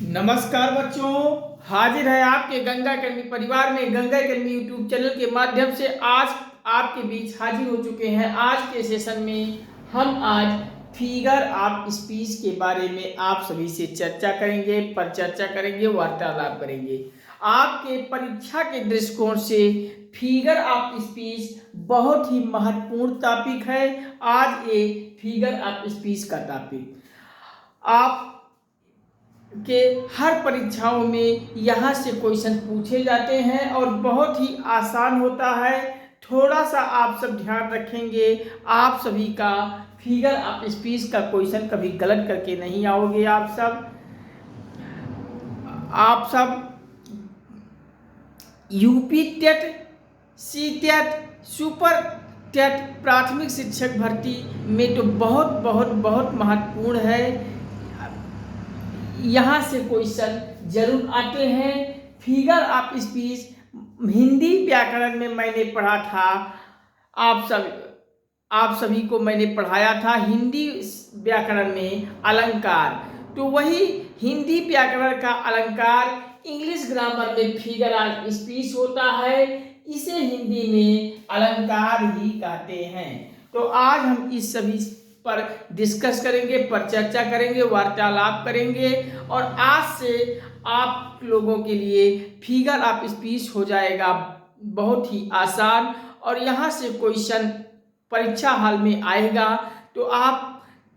नमस्कार बच्चों, हाजिर है आपके गंगा अकेडमी परिवार में गंगा अकेडमी यूट्यूब चैनल के माध्यम से आज आपके बीच हाजिर हो चुके हैं। आज के सेशन में हम आज फिगर ऑफ स्पीच के बारे में आप सभी से चर्चा करेंगे, वार्तालाप करेंगे। आपके परीक्षा के दृष्टिकोण से फिगर ऑफ स्पीच बहुत ही महत्वपूर्ण टॉपिक है। आज ये फिगर ऑफ स्पीच का टॉपिक आप के हर परीक्षाओं में यहाँ से क्वेश्चन पूछे जाते हैं और बहुत ही आसान होता है। थोड़ा सा आप सब ध्यान रखेंगे, आप सभी का फिगर ऑफ स्पीच का क्वेश्चन कभी गलत करके नहीं आओगे। आप सब UP TET, C TET, super TET प्राथमिक शिक्षक भर्ती में तो बहुत बहुत बहुत महत्वपूर्ण है। यहाँ से क्वेश्चन जरूर आते हैं। फिगर ऑफ स्पीच हिंदी व्याकरण में मैंने पढ़ा था, आप सभी को मैंने पढ़ाया था हिंदी व्याकरण में अलंकार। तो वही हिंदी व्याकरण का अलंकार इंग्लिश ग्रामर में फिगर ऑफ स्पीच होता है। इसे हिंदी में अलंकार ही कहते हैं। तो आज हम इस सभी पर डिस्कस करेंगे, पर चर्चा करेंगे, वार्तालाप करेंगे और आज से आप लोगों के लिए फिगर ऑफ स्पीच हो जाएगा बहुत ही आसान। और यहाँ से क्वेश्चन परीक्षा हॉल में आएगा तो आप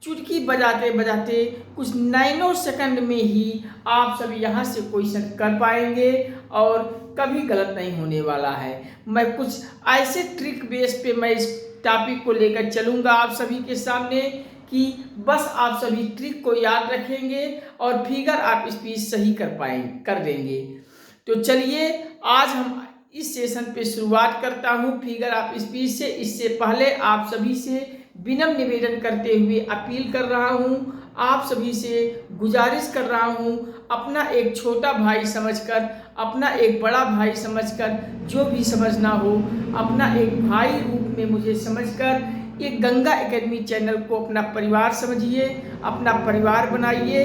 चुटकी बजाते बजाते कुछ नैनो सेकंड में ही आप सभी यहाँ से क्वेश्चन कर पाएंगे और कभी गलत नहीं होने वाला है। मैं कुछ ऐसे ट्रिक बेस पे मैं इस टॉपिक को लेकर चलूँगा आप सभी के सामने कि बस आप सभी ट्रिक को याद रखेंगे और फिगर ऑफ स्पीच सही कर देंगे। तो चलिए आज हम इस सेशन पे शुरुआत करता हूँ फिगर ऑफ स्पीच से। इससे पहले आप सभी से विनम्र निवेदन करते हुए अपील कर रहा हूँ, आप सभी से गुजारिश कर रहा हूँ, अपना एक छोटा भाई समझकर, अपना एक बड़ा भाई समझकर, जो भी समझना हो अपना एक भाई रूप में मुझे समझकर ये गंगा एकेडमी चैनल को अपना परिवार समझिए, अपना परिवार बनाइए।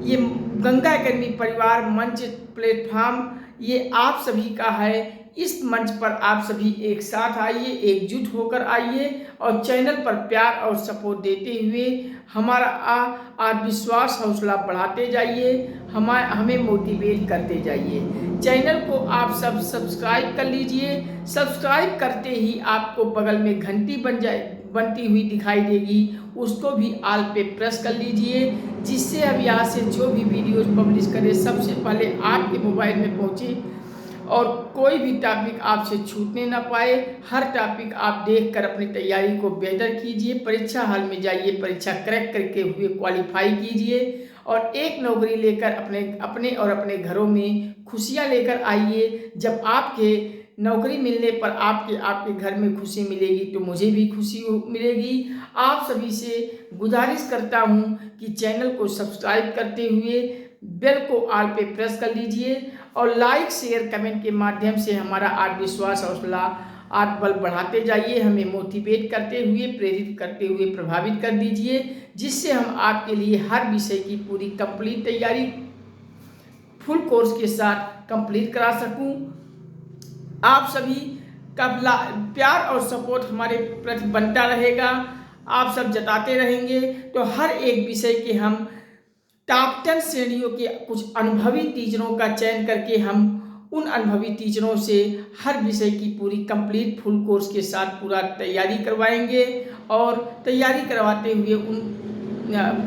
ये गंगा एकेडमी परिवार मंच प्लेटफॉर्म ये आप सभी का है। इस मंच पर आप सभी एक साथ आइए, एकजुट होकर आइए और चैनल पर प्यार और सपोर्ट देते हुए हमारा आत्मविश्वास हौसला बढ़ाते जाइए, हमें मोटिवेट करते जाइए। चैनल को आप सब सब्सक्राइब कर लीजिए। सब्सक्राइब करते ही आपको बगल में घंटी बनती हुई दिखाई देगी, उसको भी ऑल पे प्रेस कर लीजिए, जिससे अब यहाँ से जो भी वीडियोस पब्लिश करें सबसे पहले आपके मोबाइल में पहुँचे और कोई भी टॉपिक आपसे छूटने ना पाए। हर टॉपिक आप देखकर अपनी तैयारी को बेहतर कीजिए, परीक्षा हॉल में जाइए, परीक्षा क्रैक करके हुए क्वालिफाई कीजिए और एक नौकरी लेकर अपने और अपने घरों में खुशियाँ लेकर आइए। जब आपके नौकरी मिलने पर आपके घर में खुशी मिलेगी तो मुझे भी खुशी मिलेगी। आप सभी से गुजारिश करता हूँ कि चैनल को सब्सक्राइब करते हुए बेल को ऑल पे प्रेस कर लीजिए और लाइक शेयर कमेंट के माध्यम से हमारा आत्मविश्वास हौसला आत्मबल बढ़ाते जाइए, हमें मोटिवेट करते हुए, प्रेरित करते हुए प्रभावित कर दीजिए, जिससे हम आपके लिए हर विषय की पूरी कंप्लीट तैयारी फुल कोर्स के साथ कंप्लीट करा सकूं। आप सभी का प्यार और सपोर्ट हमारे प्रति बनता रहेगा, आप सब जताते रहेंगे तो हर एक विषय के हम टॉप 10 श्रेणियों के कुछ अनुभवी टीचरों का चयन करके हम उन अनुभवी टीचरों से हर विषय की पूरी कंप्लीट फुल कोर्स के साथ पूरा तैयारी करवाएंगे और तैयारी करवाते हुए उन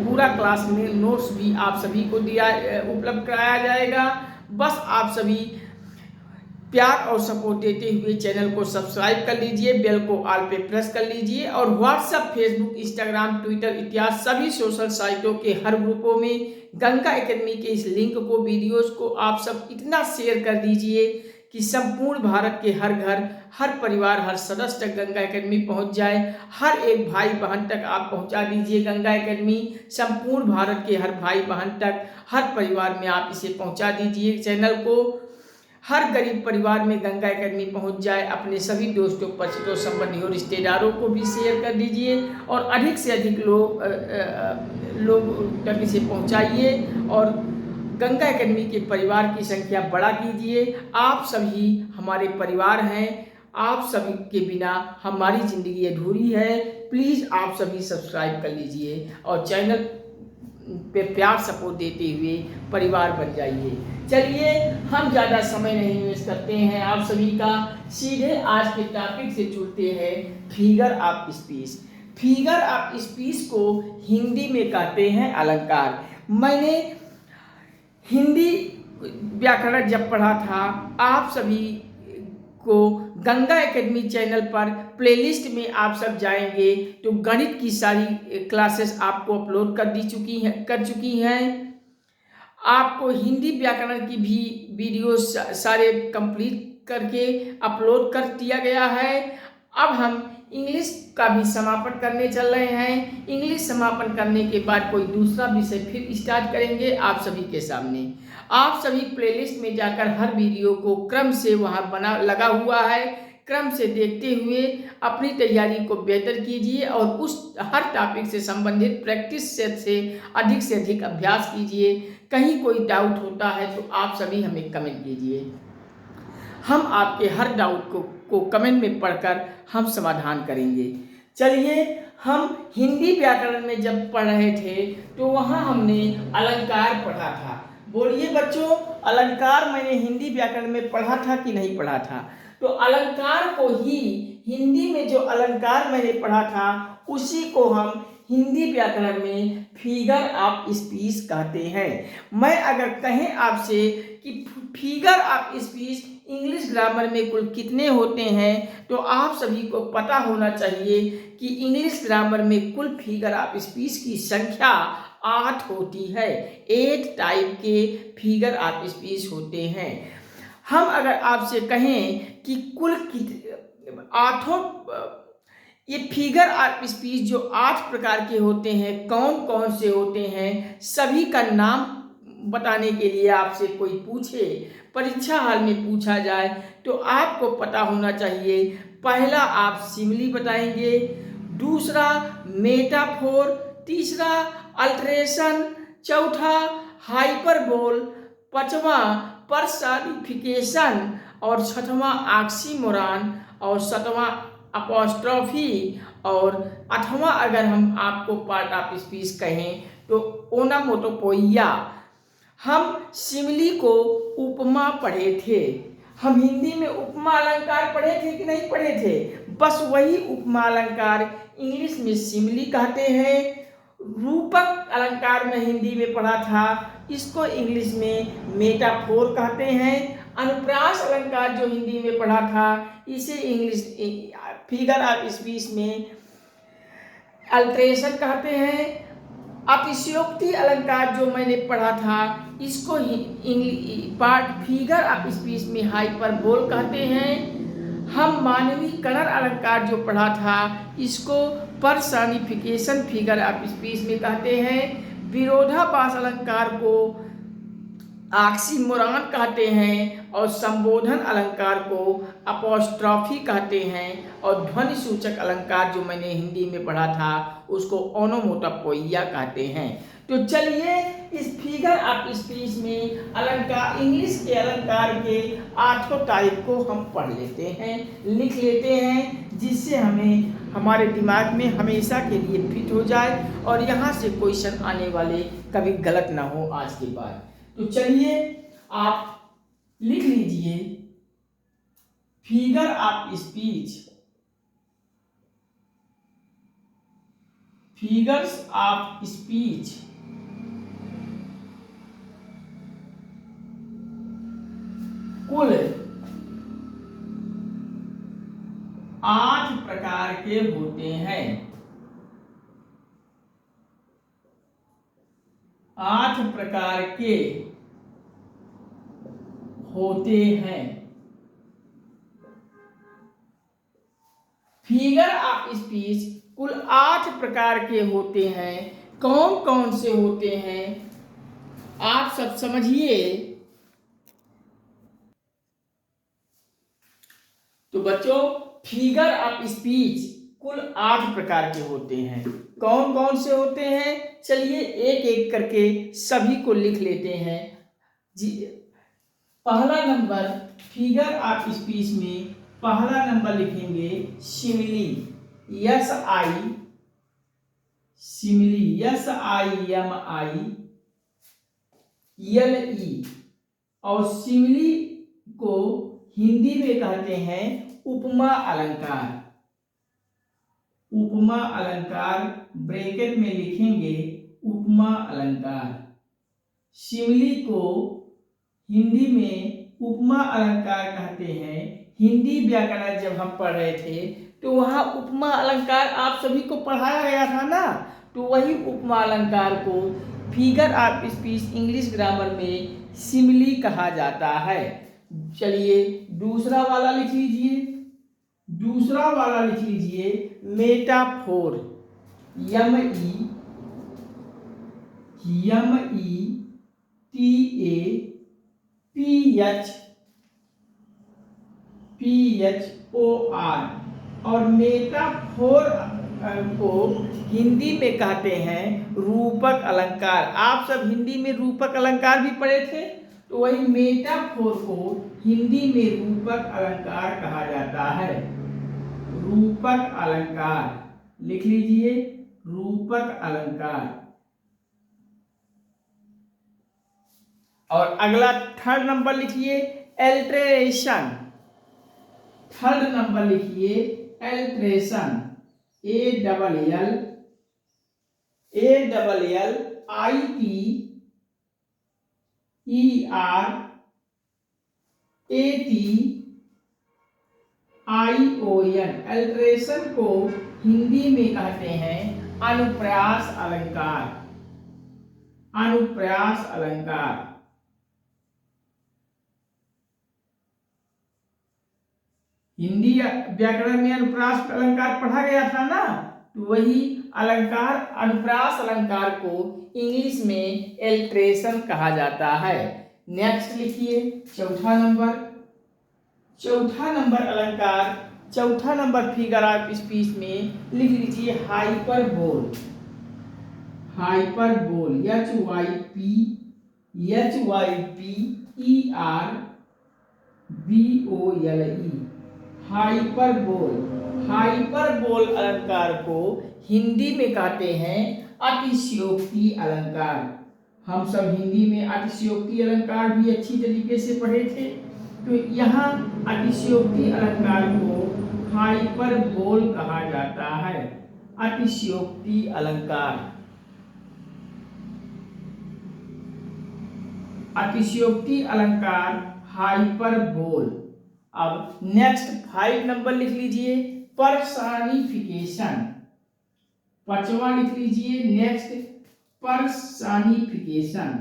पूरा क्लास में नोट्स भी आप सभी को उपलब्ध कराया जाएगा। बस आप सभी प्यार और सपोर्ट देते हुए चैनल को सब्सक्राइब कर लीजिए, बेल को ऑल पे प्रेस कर लीजिए और व्हाट्सएप, फेसबुक, इंस्टाग्राम, ट्विटर इत्यादि सभी सोशल साइटों के हर ग्रुपों में गंगा एकेडमी के इस लिंक को, वीडियोस को आप सब इतना शेयर कर दीजिए कि संपूर्ण भारत के हर घर, हर परिवार, हर सदस्य तक गंगा एकेडमी पहुंच जाए। हर एक भाई बहन तक आप पहुंचा दीजिए गंगा एकेडमी, संपूर्ण भारत के हर भाई बहन तक, हर परिवार में आप इसे पहुंचा दीजिए चैनल को। हर गरीब परिवार में गंगा एकेडमी पहुंच जाए। अपने सभी दोस्तों, परिचितों, संबंधियों, रिश्तेदारों को भी शेयर कर दीजिए और अधिक से अधिक लोग तक इसे पहुंचाइए और गंगा एकेडमी के परिवार की संख्या बड़ा कीजिए। आप सभी हमारे परिवार हैं, आप सभी के बिना हमारी ज़िंदगी अधूरी है। प्लीज़ आप सभी सब्सक्राइब कर लीजिए और चैनल पे प्यार सपोर्ट देते हुए परिवार बन जाइए। चलिए हम ज़्यादा समय नहीं वेस्ट करते हैं आप सभी का, सीधे आज के टॉपिक से जुड़ते हैं। Figure of speech. Figure of speech को हिंदी में कहते हैं अलंकार। मैंने हिंदी व्याकरण जब पढ़ा था, आप सभी को गंगा एकेडमी चैनल पर प्लेलिस्ट में आप सब जाएंगे तो गणित की सारी क्लासेस आपको अपलोड कर चुकी हैं। आपको हिंदी व्याकरण की भी वीडियो सारे कंप्लीट करके अपलोड कर दिया गया है। अब हम इंग्लिश का भी समापन करने चल रहे हैं। इंग्लिश समापन करने के बाद कोई दूसरा विषय फिर स्टार्ट करेंगे आप सभी के सामने। आप सभी प्लेलिस्ट में जाकर हर वीडियो को क्रम से वहाँ लगा हुआ है, क्रम से देखते हुए अपनी तैयारी को बेहतर कीजिए और उस हर टॉपिक से संबंधित प्रैक्टिस से अधिक अभ्यास कीजिए। कहीं कोई डाउट होता है तो आप सभी हमें कमेंट कीजिए, हम आपके हर डाउट को कमेंट में पढ़कर हम समाधान करेंगे। चलिए, हम हिंदी व्याकरण में जब पढ़ रहे थे तो वहाँ हमने अलंकार पढ़ा था। बोलिए बच्चों, अलंकार मैंने हिंदी व्याकरण में पढ़ा था कि नहीं पढ़ा था? तो अलंकार को ही हिंदी में जो अलंकार मैंने पढ़ा था उसी को हम हिंदी व्याकरण में फिगर ऑफ स्पीच कहते हैं। मैं अगर कहें आपसे कि figure of speech English grammar में कुल कितने होते हैं, तो आप सभी को पता होना चाहिए कि इंग्लिश ग्रामर में कुल फिगर ऑफ स्पीच की संख्या 8 होती है। 8 टाइप के फिगर ऑफ स्पीच होते हैं। हम अगर आपसे कहें कि कुल आठों ये फिगर ऑफ स्पीच जो 8 प्रकार के होते हैं, कौन कौन से होते हैं, सभी का नाम बताने के लिए आपसे कोई पूछे, परीक्षा हाल में पूछा जाए तो आपको पता होना चाहिए। पहला आप सिमिली बताएंगे, दूसरा मेटाफोर, तीसरा अल्ट्रेशन, चौथा हाइपरबोल, पांचवा पर्सनिफिकेशन और छठवां ऑक्सीमोरॉन और सातवां अपोस्ट्रोफी और आठवां अगर हम आपको पार्ट ऑफ स्पीच कहें तो ओनोमटोपोइया। हम सिमिली को उपमा पढ़े थे। हम हिंदी में उपमा अलंकार पढ़े थे कि नहीं पढ़े थे? बस वही उपमा अलंकार इंग्लिश में सिमिली कहते हैं। रूपक अलंकार में हिंदी में पढ़ा था, इसको इंग्लिश में मेटाफोर कहते हैं। अनुप्रास अलंकार जो हिंदी में पढ़ा था, इसे इंग्लिश फिगर ऑफ स्पीच में अल्ट्रेशन कहते हैं। अतिशयोक्ति अलंकार जो मैंने पढ़ा था, इसको पार्ट फिगर ऑफ स्पीच में हाइपरबोल कहते हैं। हम मानवीय कणर अलंकार जो पढ़ा था, इसको पर्सनिफिकेशन फिगर ऑफ स्पीच में कहते हैं। विरोधाभास अलंकार को ऑक्सीमोरॉन कहते हैं और संबोधन अलंकार को अपोस्ट्रोफी कहते हैं और ध्वनि सूचक अलंकार जो मैंने हिंदी में पढ़ा था उसको ओनोमटोपोइया कहते हैं। तो चलिए, इस फिगर ऑफ स्पीच में अलंकार, इंग्लिश के अलंकार के 8 टाइप को हम पढ़ लेते हैं, लिख लेते हैं, जिससे हमें हमारे दिमाग में हमेशा के लिए फिट हो जाए और यहाँ से क्वेश्चन आने वाले कभी गलत ना हो आज के बाद। तो चलिए, आप लिख लीजिए figure of speech. Figures of speech कुल 8 प्रकार के होते हैं। 8 प्रकार के होते हैं। फिगर ऑफ स्पीच कुल 8 प्रकार के होते हैं। कौन कौन से होते हैं आप सब समझिए। तो बच्चों, फिगर ऑफ स्पीच कुल 8 प्रकार के होते हैं। कौन कौन से होते हैं, चलिए एक एक करके सभी को लिख लेते हैं। जी, पहला नंबर फिगर ऑफ स्पीच में पहला नंबर लिखेंगे simile, yes I, simile, yes I am I L E. और सिमिली को हिंदी में कहते हैं उपमा अलंकार। उपमा अलंकार ब्रैकेट में लिखेंगे उपमा अलंकार। सिमिली को हिंदी में उपमा अलंकार कहते हैं। हिंदी व्याकरण जब हम पढ़ रहे थे तो वहाँ उपमा अलंकार आप सभी को पढ़ाया गया था ना, तो वही उपमा अलंकार को figure of speech English grammar में सिमिली कहा जाता है। चलिए दूसरा वाला लिख लीजिए। दूसरा वाला लिख लीजिए metaphor, M E T A P H O R. और मेटाफोर को हिंदी में कहते हैं रूपक अलंकार। आप सब हिंदी में रूपक अलंकार भी पढ़े थे, तो वही मेटाफोर को हिंदी में रूपक अलंकार कहा जाता है। रूपक अलंकार लिख लीजिए, रूपक अलंकार। और अगला थर्ड नंबर लिखिए एल्ट्रेशन। थर्ड नंबर लिखिए एल्ट्रेशन, ALLITERATION। एल्ट्रेशन को हिंदी में कहते हैं अनुप्रास अलंकार। अनुप्रास अलंकार। हिंदी व्याकरण में अनुप्रास अलंकार पढ़ा गया था ना, तो वही अलंकार अनुप्रास अलंकार को इंग्लिश में एल्ट्रेशन कहा जाता है। नेक्स्ट लिखिए चौथा नंबर। चौथा नंबर अलंकार, चौथा नंबर फिगर ऑफ स्पीच में लिख लीजिए hyperbole. Hyperbole, HYPERBOLE। Hyperbole. Hyperbole अलंकार को हिंदी में कहते हैं अतिशयोक्ति अलंकार। हम सब हिंदी में अतिशयोक्ति अलंकार भी अच्छी तरीके से पढ़े थे, तो यहाँ अतिशयोक्ति अलंकार को हाइपरबोल कहा जाता है। अतिशयोक्ति अलंकार, अतिशयोक्ति अलंकार हाइपरबोल। अब नेक्स्ट 5 नंबर लिख लीजिए पर्सनिफिकेशन। पांचवा लिख लीजिए next personification.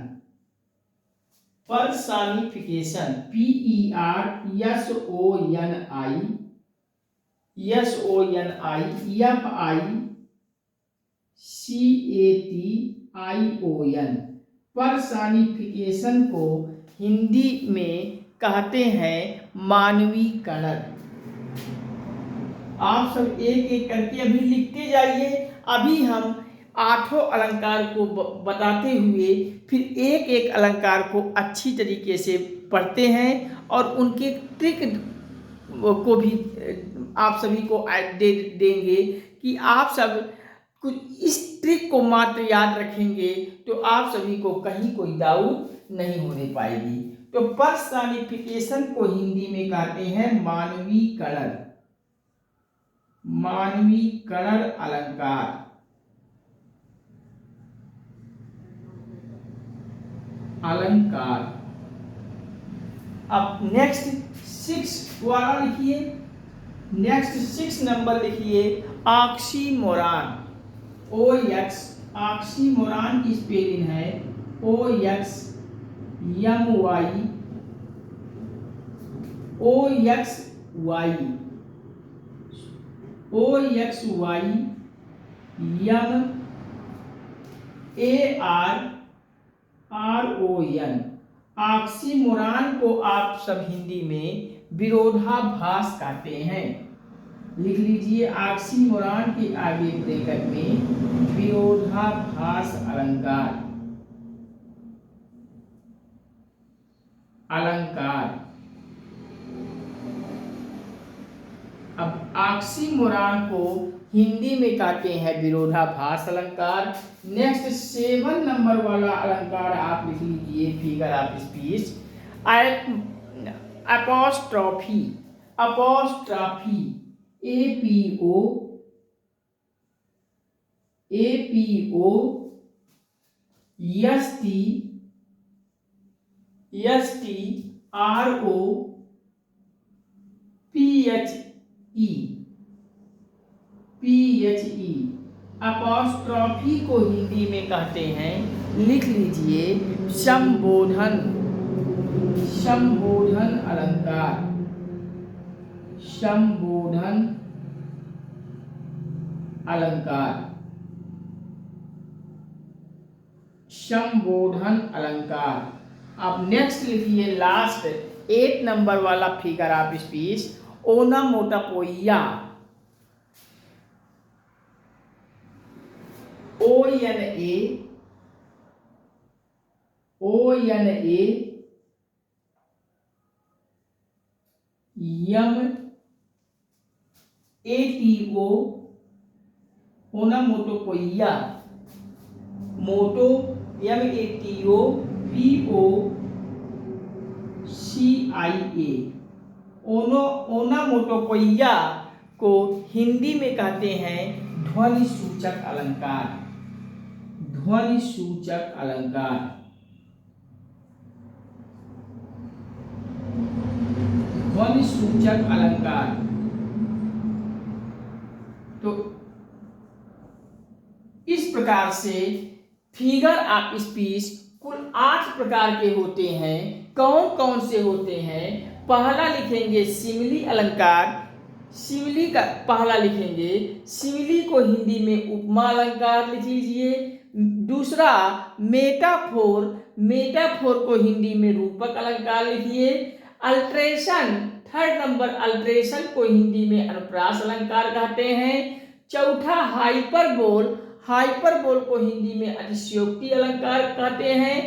Personification, PERSONIFICATION। Personification को हिंदी में कहते हैं मानवीकरण। आप सब एक एक करके अभी लिखते जाइए। अभी हम 8 अलंकार को बताते हुए फिर एक एक अलंकार को अच्छी तरीके से पढ़ते हैं और उनके ट्रिक को भी आप सभी को देंगे कि आप सब कुछ इस ट्रिक को मात्र याद रखेंगे तो आप सभी को कहीं कोई डाउट नहीं होने पाएगी। तो पर्सनिफिकेशन को हिंदी में कहते हैं मानवीकरण। मानवीकरण अलंकार। अलंकार। अब नेक्स्ट 6 वाला लिखिए। नेक्स्ट 6 नंबर लिखिए ऑक्सीमोरॉन। ऑक्सीमोरॉन की स्पेलिंग है OXYMARRON। ऑक्सीमोरॉन को आप सब हिंदी में विरोधाभास कहते हैं। लिख लीजिए ऑक्सीमोरॉन के आगे ब्रैकेट में विरोधाभास अलंकार। अलंकार। अब ऑक्सीमोरॉन को हिंदी में कहते हैं विरोधाभास अलंकार। नेक्स्ट 7 नंबर वाला अलंकार आप लिख लीजिए, figure of speech, apostrophe. Apostrophe APO STROPHE apostrophe को हिंदी में कहते हैं, लिख लीजिए, संबोधन। संबोधन अलंकार। संबोधन अलंकार। संबोधन अलंकार। अब नेक्स्ट लिखिए लास्ट 8 नंबर वाला figure of speech, onomatopoeia. ONAMATO onomatopoeia. मोटो MATOPOCIA ओनामोटोपोइया को हिंदी में कहते हैं ध्वनि सूचक अलंकार। ध्वनि सूचक अलंकार। ध्वनि सूचक अलंकार। तो इस प्रकार से फिगर ऑफ स्पीच कुल 8 प्रकार के होते हैं। कौन कौन से होते हैं? पहला लिखेंगे सिमिली अलंकार। सिमिली का पहला लिखेंगे, सिमिली को हिंदी में उपमा अलंकार लिख लीजिए। दूसरा मेटाफोर। मेटाफोर को हिंदी में रूपक अलंकार लिखिए। अल्ट्रेशन, 3rd नंबर, अल्ट्रेशन को हिंदी में अनुप्रास अलंकार कहते हैं। चौथा हाइपरबोल। हाइपरबोल को हिंदी में अतिशयोक्ति अलंकार कहते हैं।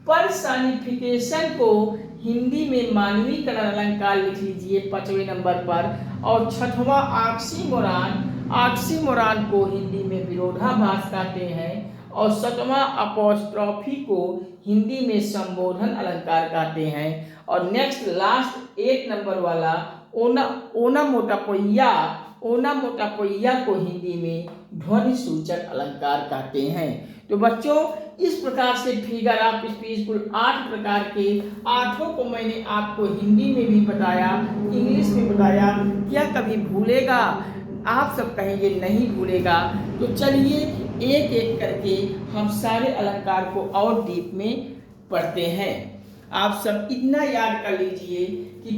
पर्सनिफिकेशन को हिंदी में मानवीकरण अलंकार लिख लीजिए 5वें नंबर पर। और 6वां ऑक्सीमोरॉन। ऑक्सीमोरॉन को हिंदी में विरोधाभास कहते हैं। और 7वां अपोस्ट्रॉफी को हिंदी में संबोधन अलंकार कहते हैं। और नेक्स्ट लास्ट 8 नंबर वाला ओनामोटोपोइया। ओनामोटोपोइया को हिंदी में ध्वनि सूचक अलंकार कहते हैं। तो बच्चों, इस प्रकार से फिगर ऑफ स्पीच कुल 8 प्रकार के, 8 को मैंने आपको हिंदी में भी बताया, इंग्लिश में बताया। क्या कभी भूलेगा? आप सब कहेंगे नहीं भूलेगा। तो चलिए एक एक करके हम सारे अलंकार को और डीप में पढ़ते हैं। आप सब इतना याद कर लीजिए कि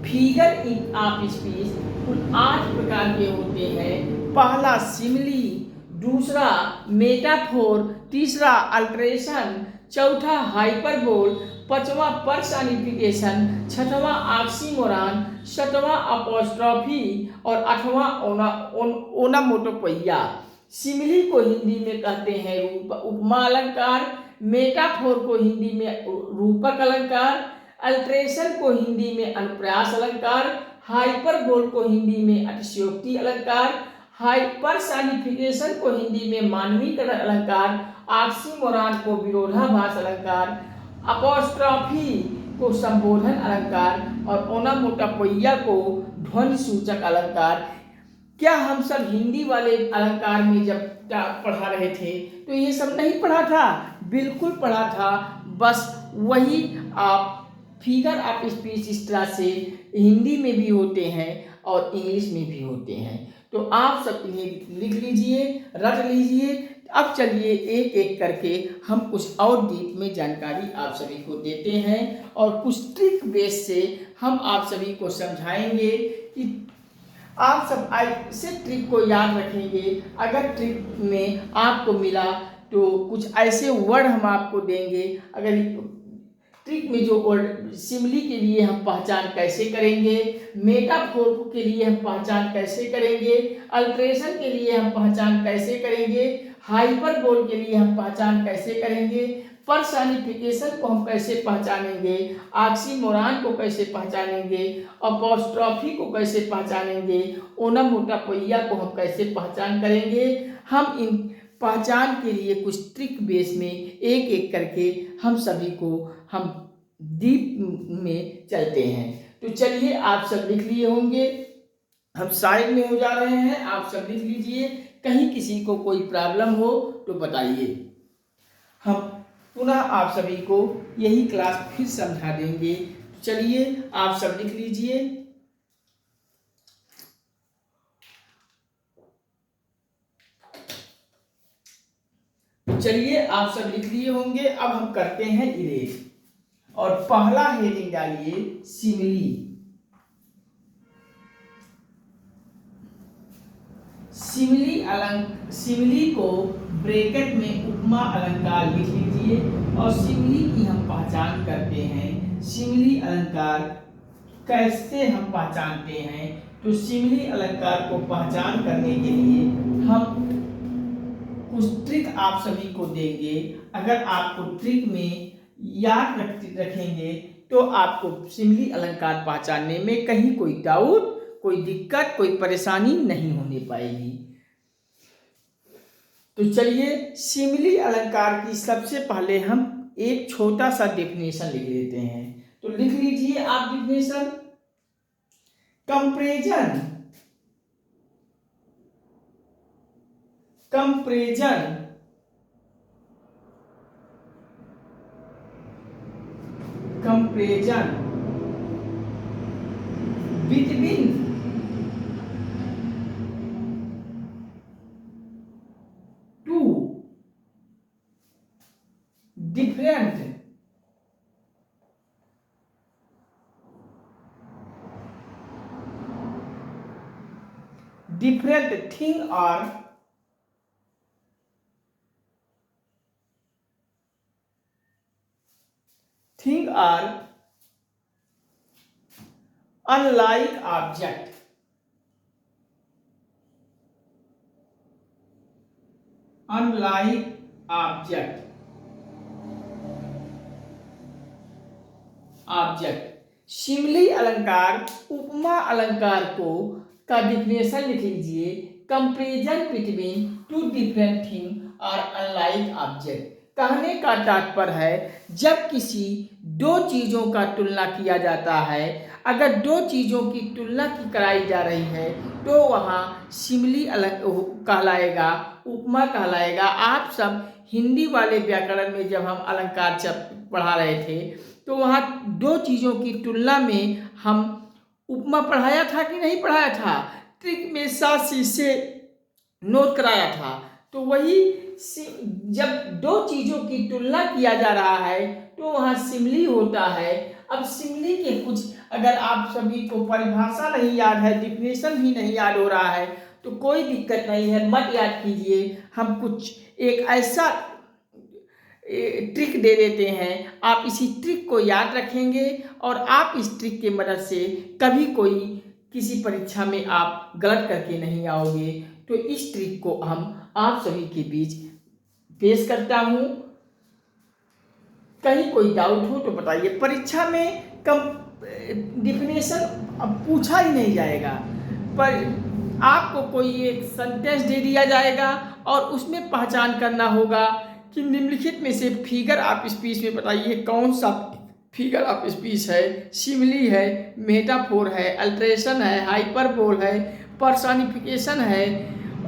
फिगर ऑफ स्पीच कुल 8 प्रकार के होते हैं। पहला सिमिली, दूसरा मेटाफोर, तीसरा अल्ट्रेशन, चौथा हाइपरबोल, 5वां पर्सनिफिकेशन, 6वां ऑक्सीमोरॉन, 7वां अपोस्ट्रॉफी और 8वां ओनामोटोपोइया। सिमिली को हिंदी में कहते हैं उपमा अलंकार। मेटाफोर को हिंदी में रूपक अलंकार। अल्ट्रेशन को हिंदी में अनुप्रास अलंकार। हाइपरबोल को हिंदी में अतिशयोक्ति अलंकार। पर्सनिफिकेशन को हिंदी में मानवीकरण अलंकार। ऑक्सीमोरॉन को विरोधाभास अलंकार। अपोस्ट्रॉफी को संबोधन अलंकार और ओनामोटोपोइया को ध्वनि सूचक अलंकार। क्या हम सब हिंदी वाले अलंकार में जब पढ़ा रहे थे तो ये सब नहीं पढ़ा था? बिल्कुल पढ़ा था। बस वही आप फिगर ऑफ स्पीच इस तरह से हिंदी में भी होते हैं और इंग्लिश में भी होते हैं। तो आप सब इन्हें लिख लीजिए, रट लीजिए। अब चलिए एक एक करके हम कुछ और डीप में जानकारी आप सभी को देते हैं और कुछ ट्रिक बेस से हम आप सभी को समझाएंगे कि आप सब ऐसे ट्रिक को याद रखेंगे। अगर ट्रिक में आपको मिला तो कुछ ऐसे वर्ड हम आपको देंगे। अगर ट्रिक में जो वर्ड, सिमिली के लिए हम पहचान कैसे करेंगे, मेटाफोर के लिए हम पहचान कैसे करेंगे, अल्ट्रेशन के लिए हम पहचान कैसे करेंगे, हाइपरबोल के लिए हम पहचान कैसे करेंगे, पर्सनिफिकेशन को हम कैसे पहचानेंगे, ऑक्सीमोरॉन को कैसे पहचानेंगे, अपॉस्ट्रॉफी को कैसे पहचानेंगे, ओनोमोटोपोइया को हम कैसे पहचान करेंगे। हम इन पहचान के लिए कुछ ट्रिक बेस में एक एक करके हम सभी को हम डीप में चलते हैं। तो चलिए, आप सब लिख लिए होंगे, हम साइड में हो जा रहे हैं, आप सब लिख लीजिए। कहीं किसी को कोई प्रॉब्लम हो तो बताइए, हम पुनः आप सभी को यही क्लास फिर समझा देंगे। चलिए, आप सब लिख लीजिए। चलिए, आप सब लिख लिए होंगे। अब हम करते हैं इरेज, और पहला हेडिंग डालिए सिमिली। सिमिली को ब्रैकेट में उपमा अलंकार लिख लीजिए, और सिमिली की हम पहचान करते हैं। सिमिली अलंकार कैसे हम पहचानते हैं, तो सिमिली अलंकार को पहचान करने के लिए हम कुछ ट्रिक आप सभी को देंगे। अगर आपको ट्रिक में याद रखेंगे तो आपको सिमिली अलंकार पहचानने में कहीं कोई डाउट, कोई दिक्कत, कोई परेशानी नहीं होने पाएगी। तो चलिए, सिमिली अलंकार की सबसे पहले हम एक छोटा सा डेफिनेशन लिख लेते हैं। तो लिख लीजिए आप definition. Comparison between two different thing are unlike object. Simile अलंकार उपमा अलंकार को का डिफिनेशन लिख लीजिए। Comparison between two different thing और अनलाइक ऑब्जेक्ट। कहने का तात्पर्य है, जब किसी दो चीजों का तुलना किया जाता है, अगर दो चीजों की तुलना की कराई जा रही है तो वहाँ सिमिली कहलाएगा, उपमा कहलाएगा। आप सब हिंदी वाले व्याकरण में जब हम अलंकार पढ़ा रहे थे तो वहाँ दो चीजों की तुलना में हम उपमा पढ़ाया था कि नहीं पढ़ाया था, ट्रिक में साथ से नोट कराया था। तो वही जब दो चीजों की तुलना किया जा रहा है तो वहाँ सिमिली होता है। अब सिमिली के कुछ, अगर आप सभी को परिभाषा नहीं याद है, डिफिनेशन भी नहीं याद हो रहा है, तो कोई दिक्कत नहीं है, मत याद कीजिए। हम कुछ एक ऐसा ट्रिक दे देते हैं, आप इसी ट्रिक को याद रखेंगे और आप इस ट्रिक की मदद से कभी कोई किसी परीक्षा में आप गलत करके नहीं आओगे। तो इस ट्रिक को हम आप सभी के बीच पेश करता हूँ। कहीं कोई डाउट हो तो बताइए। परीक्षा में डिफिनेशन अब पूछा ही नहीं जाएगा, पर आपको कोई एक सेंटेंस दे दिया जाएगा और उसमें पहचान करना होगा कि निम्नलिखित में से फिगर ऑफ स्पीच में बताइए कौन सा फिगर ऑफ स्पीच है, सिमिली है, मेटाफोर है, अल्ट्रेशन है, हाइपरबोल है, पर्सनिफिकेशन है,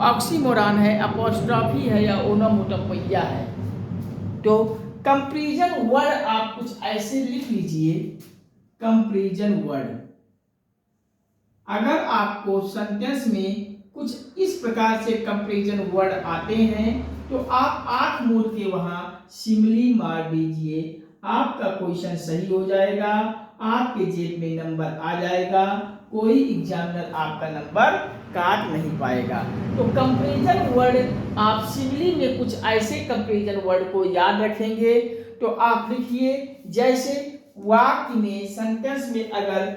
ऑक्सीमोरॉन है, अपॉस्ट्रॉफी है या ओनोमोटोपोइया है। तो कंपैरिजन वर्ड आप कुछ ऐसे लिख लीजिए। कंपैरिजन वर्ड, अगर आपको सेंटेंस में कुछ इस प्रकार से कंपैरिजन वर्ड आते हैं तो आप आंख मूंद के वहां सिमिली मार दीजिए, आपका क्वेश्चन सही हो जाएगा, आपके जेब में नंबर आ जाएगा, कोई एग्जामिनर आपका नंबर काट नहीं पाएगा। तो कंपैरिजन वर्ड आप सिमिली में कुछ ऐसे कंपैरिजन वर्ड को याद रखेंगे। तो आप लिखिए, जैसे वाक्य में, सेंटेंस में अगर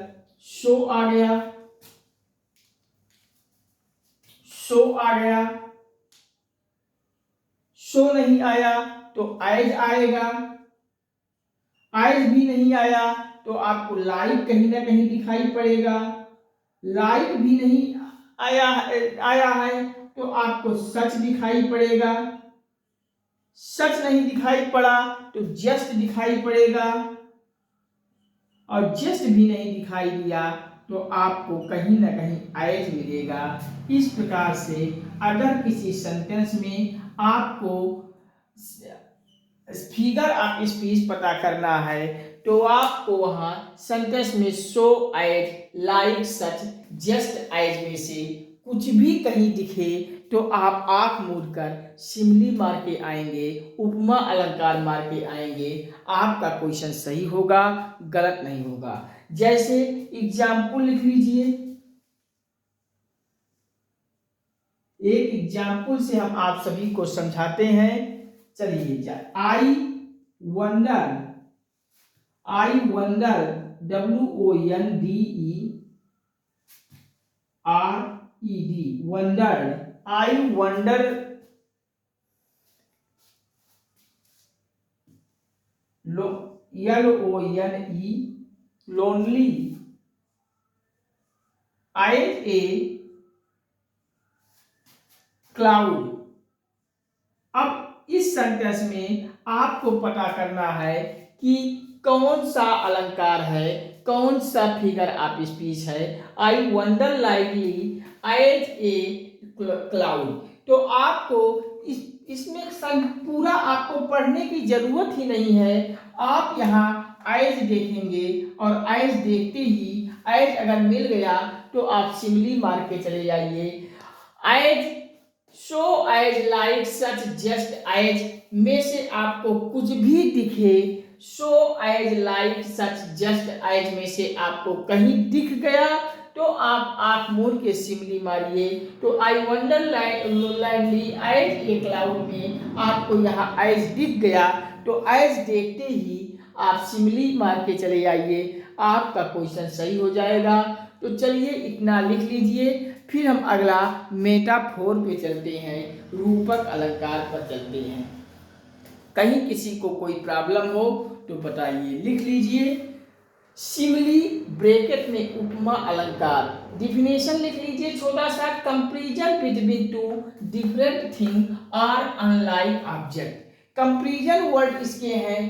सो आ गया, सो आ गया, सो नहीं आया तो एज आएगा, आइज भी नहीं आया तो आपको लाइक कहीं ना कहीं दिखाई पड़ेगा, लाइक भी नहीं आया है तो आपको सच दिखाई पड़ेगा, सच नहीं दिखाई पड़ा तो जस्ट दिखाई पड़ेगा, और जस्ट भी नहीं दिखाई दिया तो आपको कहीं ना कहीं एज मिलेगा। इस प्रकार से अगर किसी सेंटेंस में आपको फिगर ऑफ स्पीच पता करना है तो आपको वहां सेंटेंस में सो एज, लाइक, सच, जस्ट एज में से कुछ भी कहीं दिखे तो आप आंख मूंद कर सिमली मार के आएंगे, उपमा अलंकार मार के आएंगे, आपका क्वेश्चन सही होगा, गलत नहीं होगा। जैसे एग्जाम्पल लिख लीजिए, एक एग्जाम्पल से हम आप सभी को समझाते हैं। चलिए, I wonder, WONDERED, wondered, I wonder, LONE, lonely, I a cloud। अब इस सेंटेंस में आपको पता करना है कि कौन सा अलंकार है, कौन सा फिगर ऑफ स्पीच है। I wonder likely as a cloud, तो आपको इसमें पूरा आपको पढ़ने की जरूरत ही नहीं है। आप यहाँ एज देखेंगे और एज देखते ही एज अगर मिल गया तो आप सिमली मार के चले जाइए। एज, सो एज, लाइक, सच, जस्ट एज में से आपको कुछ भी दिखे, सो एज, लाइक, सच, जस्ट एज में से आपको कहीं दिख गया तो आप आंख मोड़ के सिमली मारिए। तो I wonder likely as a cloud में आपको यहाँ एज दिख गया तो एज देखते ही आप सिमली मार के चले आइए, आपका क्वेश्चन सही हो जाएगा। तो चलिए इतना लिख लीजिए, फिर हम अगला मेटाफोर पे चलते हैं, रूपक अलंकार पर चलते हैं। कहीं किसी को कोई प्रॉब्लम हो तो बताइए, लिख लीजिए। सिमिली ब्रैकेट में उपमा अलंकार, डिफिनेशन लिख लीजिए छोटा सा। Comparison between two different thing or unlike object. Comparison word इसके हैं,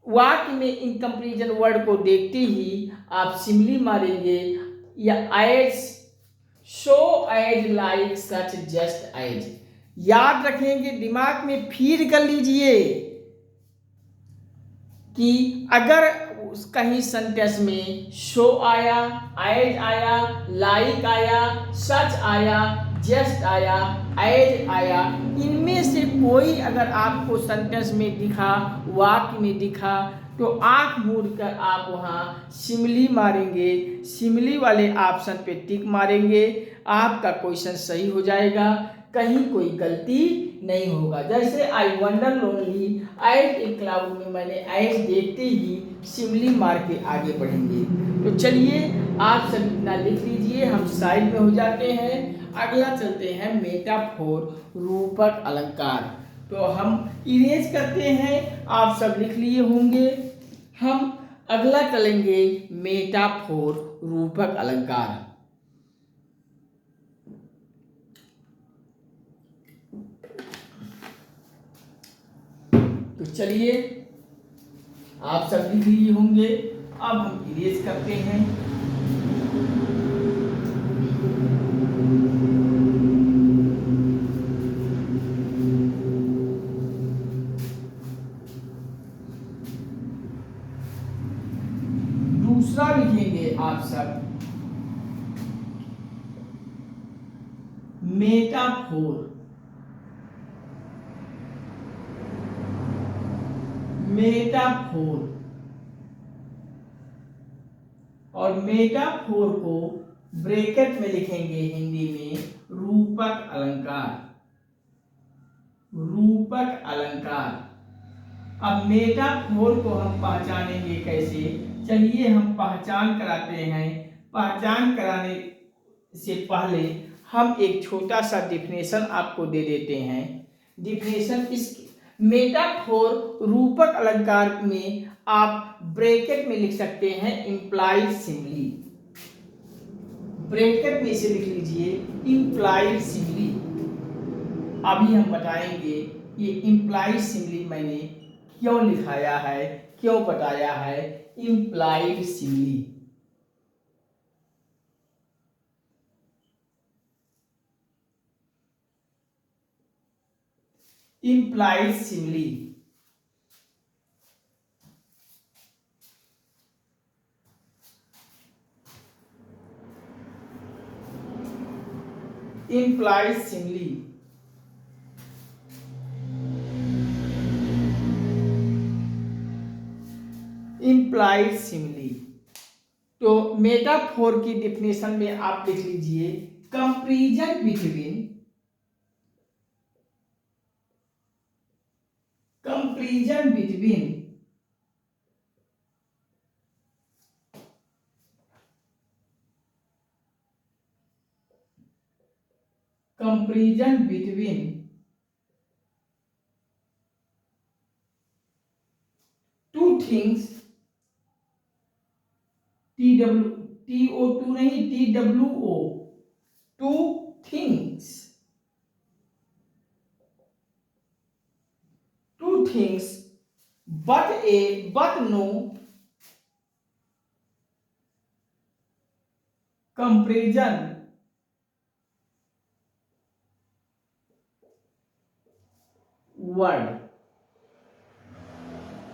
वाक्य में इन कंपैरिजन वर्ड को देखते ही आप सिमिली मारेंगे, या एज, सो एज, लाइक, सच, जस्ट एज। याद रखेंगे, दिमाग में फीड कर लीजिए कि अगर कहीं सेंटेंस में सो आया, एज आया, लाइक आया, सच आया, जस्ट आया, एज आया, इनमें से कोई अगर आपको सेंटेंस में दिखा, वाक्य में दिखा, तो आंख मूंद कर आप वहाँ सिमली मारेंगे, सिमली वाले ऑप्शन पे टिक मारेंगे, आपका क्वेश्चन सही हो जाएगा, कहीं कोई गलती नहीं होगा। जैसे I wonder lonely as a cloud में मैंने एज देखते ही सिमली मार के आगे बढ़ेंगे। तो चलिए आप सब इतना लिख लीजिए, हम साइड में हो जाते हैं। अगला चलते हैं मेटाफोर, रूपक अलंकार। तो हम इरेज करते हैं, आप सब लिख लिए होंगे। हम अगला चलेंगे मेटाफोर, रूपक अलंकार। तो चलिए आप सब लिख लिए होंगे, अब हम इरेज करते हैं। दूसरा लिखेंगे आप सब मेटाफोर, मेटाफोर, और मेटाफोर को ब्रैकेट में लिखेंगे हिंदी में रूपक अलंकार, रूपक अलंकार। अब मेटाफोर को हम पहचानेंगे कैसे, चलिए हम पहचान कराते हैं। पहचान कराने से पहले हम एक छोटा सा डिफिनेशन आपको दे देते हैं। डिफिनेशन इस मेटाफोर रूपक अलंकार में आप ब्रैकेट में लिख सकते हैं इम्प्लाइड सिमिली, ब्रैकेट में इसे लिख लीजिए इम्प्लाइड सिमिली। अभी हम बताएंगे ये इम्प्लाइड सिमिली मैंने क्यों लिखाया है, क्यों बताया है implied simile. Implied simile implies simile। implied simile तो मेटाफोर की डिफिनेशन में आप लिख लीजिए comparison between, comparison between comparison between two things, TO2 नहीं TWO, two things, two things but no comparison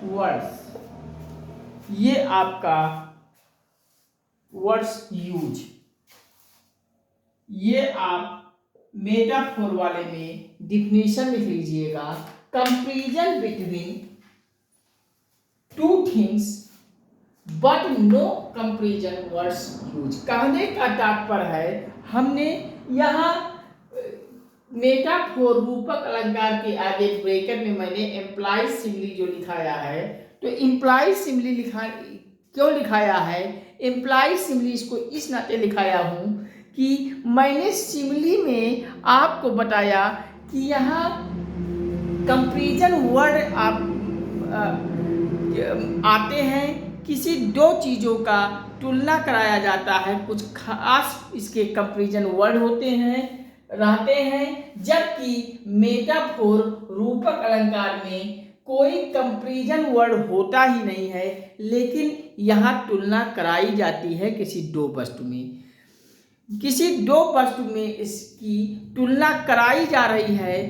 words, ये आपका वर्ड्स यूज, ये आप मेटाफोर वाले में डिफिनेशन लिख लीजिएगा comparison between two things but no comparison words use. कहने का तात्पर्य है हमने यहाँ मेटाफोर रूपक अलंकार के आगे ब्रैकेट में मैंने एम्प्लाइड सिमिली जो लिखाया है, तो इम्प्लाइड सिमिली लिखा क्यों लिखाया है, एम्प्लाइड सिमिली इसको इस नाते लिखाया हूँ कि मैंने सिमिली में आपको बताया कि यहाँ कंपैरिजन वर्ड आप आते हैं, किसी दो चीज़ों का तुलना कराया जाता है, कुछ खास इसके कंपैरिजन वर्ड होते हैं रहते हैं, जबकि मेटाफोर रूपक अलंकार में कोई कंपैरिजन वर्ड होता ही नहीं है, लेकिन यहाँ तुलना कराई जाती है किसी दो वस्तु में, किसी दो वस्तु में इसकी तुलना कराई जा रही है।